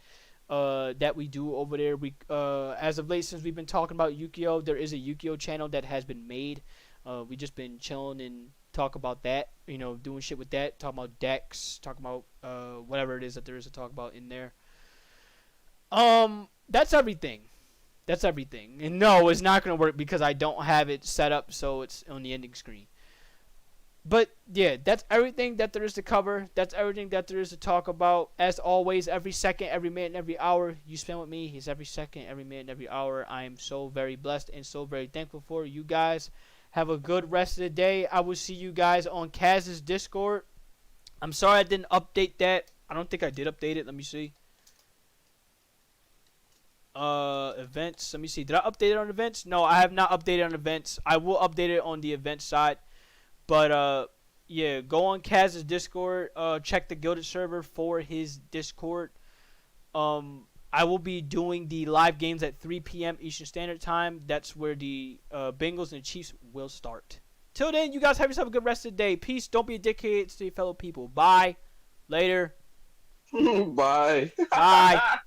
that we do over there. We as of late, since we've been talking about Yu-Gi-Oh, there is a Yu-Gi-Oh channel that has been made. We just been chilling and talk about that, doing shit with that, talking about decks, talking about whatever it is that there is to talk about in there. That's everything. And no, it's not going to work because I don't have it set up so it's on the ending screen. But yeah, that's everything that there is to cover. That's everything that there is to talk about. As always, every second, every minute, every hour you spend with me is every second, every minute, every hour. I am so very blessed and so very thankful for you guys. Have a good rest of the day. I will see you guys on Kaz's Discord. I'm sorry I didn't update that. I don't think I did update it. Let me see. Events. Let me see. Did I update it on events? No, I have not updated on events. I will update it on the event side. But yeah, go on Kaz's Discord. Check the Gilded server for his Discord. I will be doing the live games at 3 p.m. Eastern Standard Time. That's where the Bengals and Chiefs will start. Till then, you guys have yourself a good rest of the day. Peace. Don't be a dickhead to your fellow people. Bye. Later. Bye. Bye.